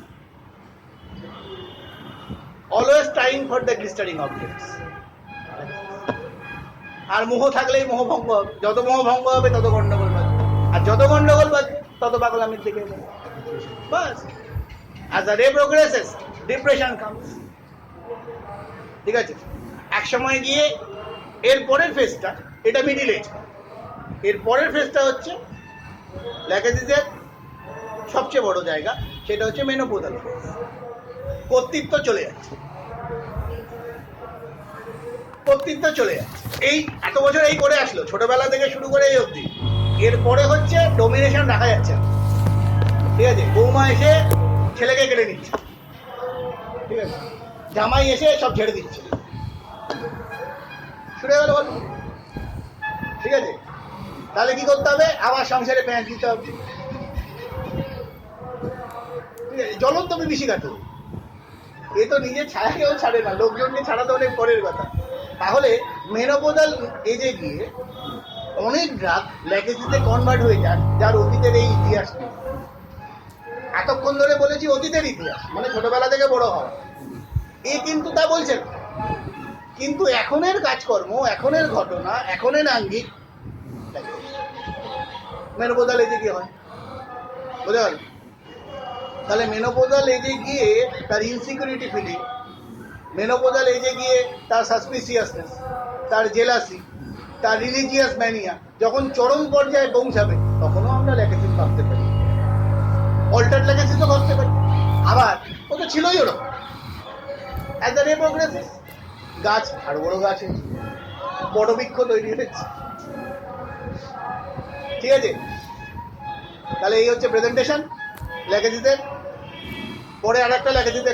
Always trying for the glistering objects. আর মোহ থাকলেই মোহ ভঙ্গ হবে, যত মোহ ভঙ্গ হবে তত গন্ডগোল বাজবে, আর যত গন্ডগোল বাজবে তত পাগলামির দিকে যাবে। বাস, as the day progresses depression comes। ঠিক আছে, এক সময় গিয়ে এর পরের ফেজটা, এটা মিডিল এজ, এর পরের ফেজটা হচ্ছে ল্যাকেসিসের সবচেয়ে বড় জায়গা, সেটা হচ্ছে মেনোপোজাল ফেজ। কর্তৃত্ব চলে যাচ্ছে, কর্তৃত্ব চলে যাচ্ছে। এই এত বছর এই করে আসলো, ছোটবেলা থেকে শুরু করে এই অবধি। এরপরে হচ্ছে ডোমিনেশন রাখা যাচ্ছে না। ঠিক আছে, বৌমা এসে ছেলেকে কেড়ে নিচ্ছে, ঠিক আছে, জামাই এসে সব ছেড়ে দিচ্ছে, শুরু গেল বল। ঠিক আছে, তাহলে কি করতে হবে? আবার সংসারে প্যাঁচ দিতে হবে। ঠিক আছে, জ্বলন্ত বিভীষিকা কাটু, এ তো নিজের ছায়াকেও ছাড়ে না, লোকজনকে ছাড়া তো অনেক পরের কথা। তাহলে মেনোপোজাল এজে গিয়ে অনেক ড্রাগ ল্যাকেসিসে কনভার্ট হয়ে যান, যার অতীতের এই ইতিহাস নেই। এতক্ষণ ধরে বলেছি অতীতের ইতিহাস, মানে ছোটবেলা থেকে বড় হওয়া, এ কিন্তু তা বলছেন। কিন্তু এখনের কাজকর্ম, এখনের ঘটনা, এখনের আঙ্গিক মেনোপোজাল এজে গিয়ে হয়। বোঝা গেল? তাহলে মেনোপোজাল এজে গিয়ে তার ইনসিকিউরিটি ফিলিং, মেনোপোজাল এজে গিয়ে তার সাসপিসিয়াসনেস, তার জেলাসি, তার রিলিজিয়াস ম্যানিয়া যখন চরম পর্যায়ে পৌঁছাবে, তখনও আমরা ল্যাকেসিস ভাবতে পারি, অল্টার ল্যাকেসিসও ভাবতে পারি। আবার ও তো ছিলই ওরকম। অ্যাজ দ্য ডে প্রোগ্রেসেস গাছ আরো বড় গাছ হয়েছে, বড় বৃক্ষ তৈরি হয়েছে, ঠিক আছে, তাহলে এই হচ্ছে প্রেজেন্টেশন লেখে দিতে, পরে আর একটা লেখে দিতে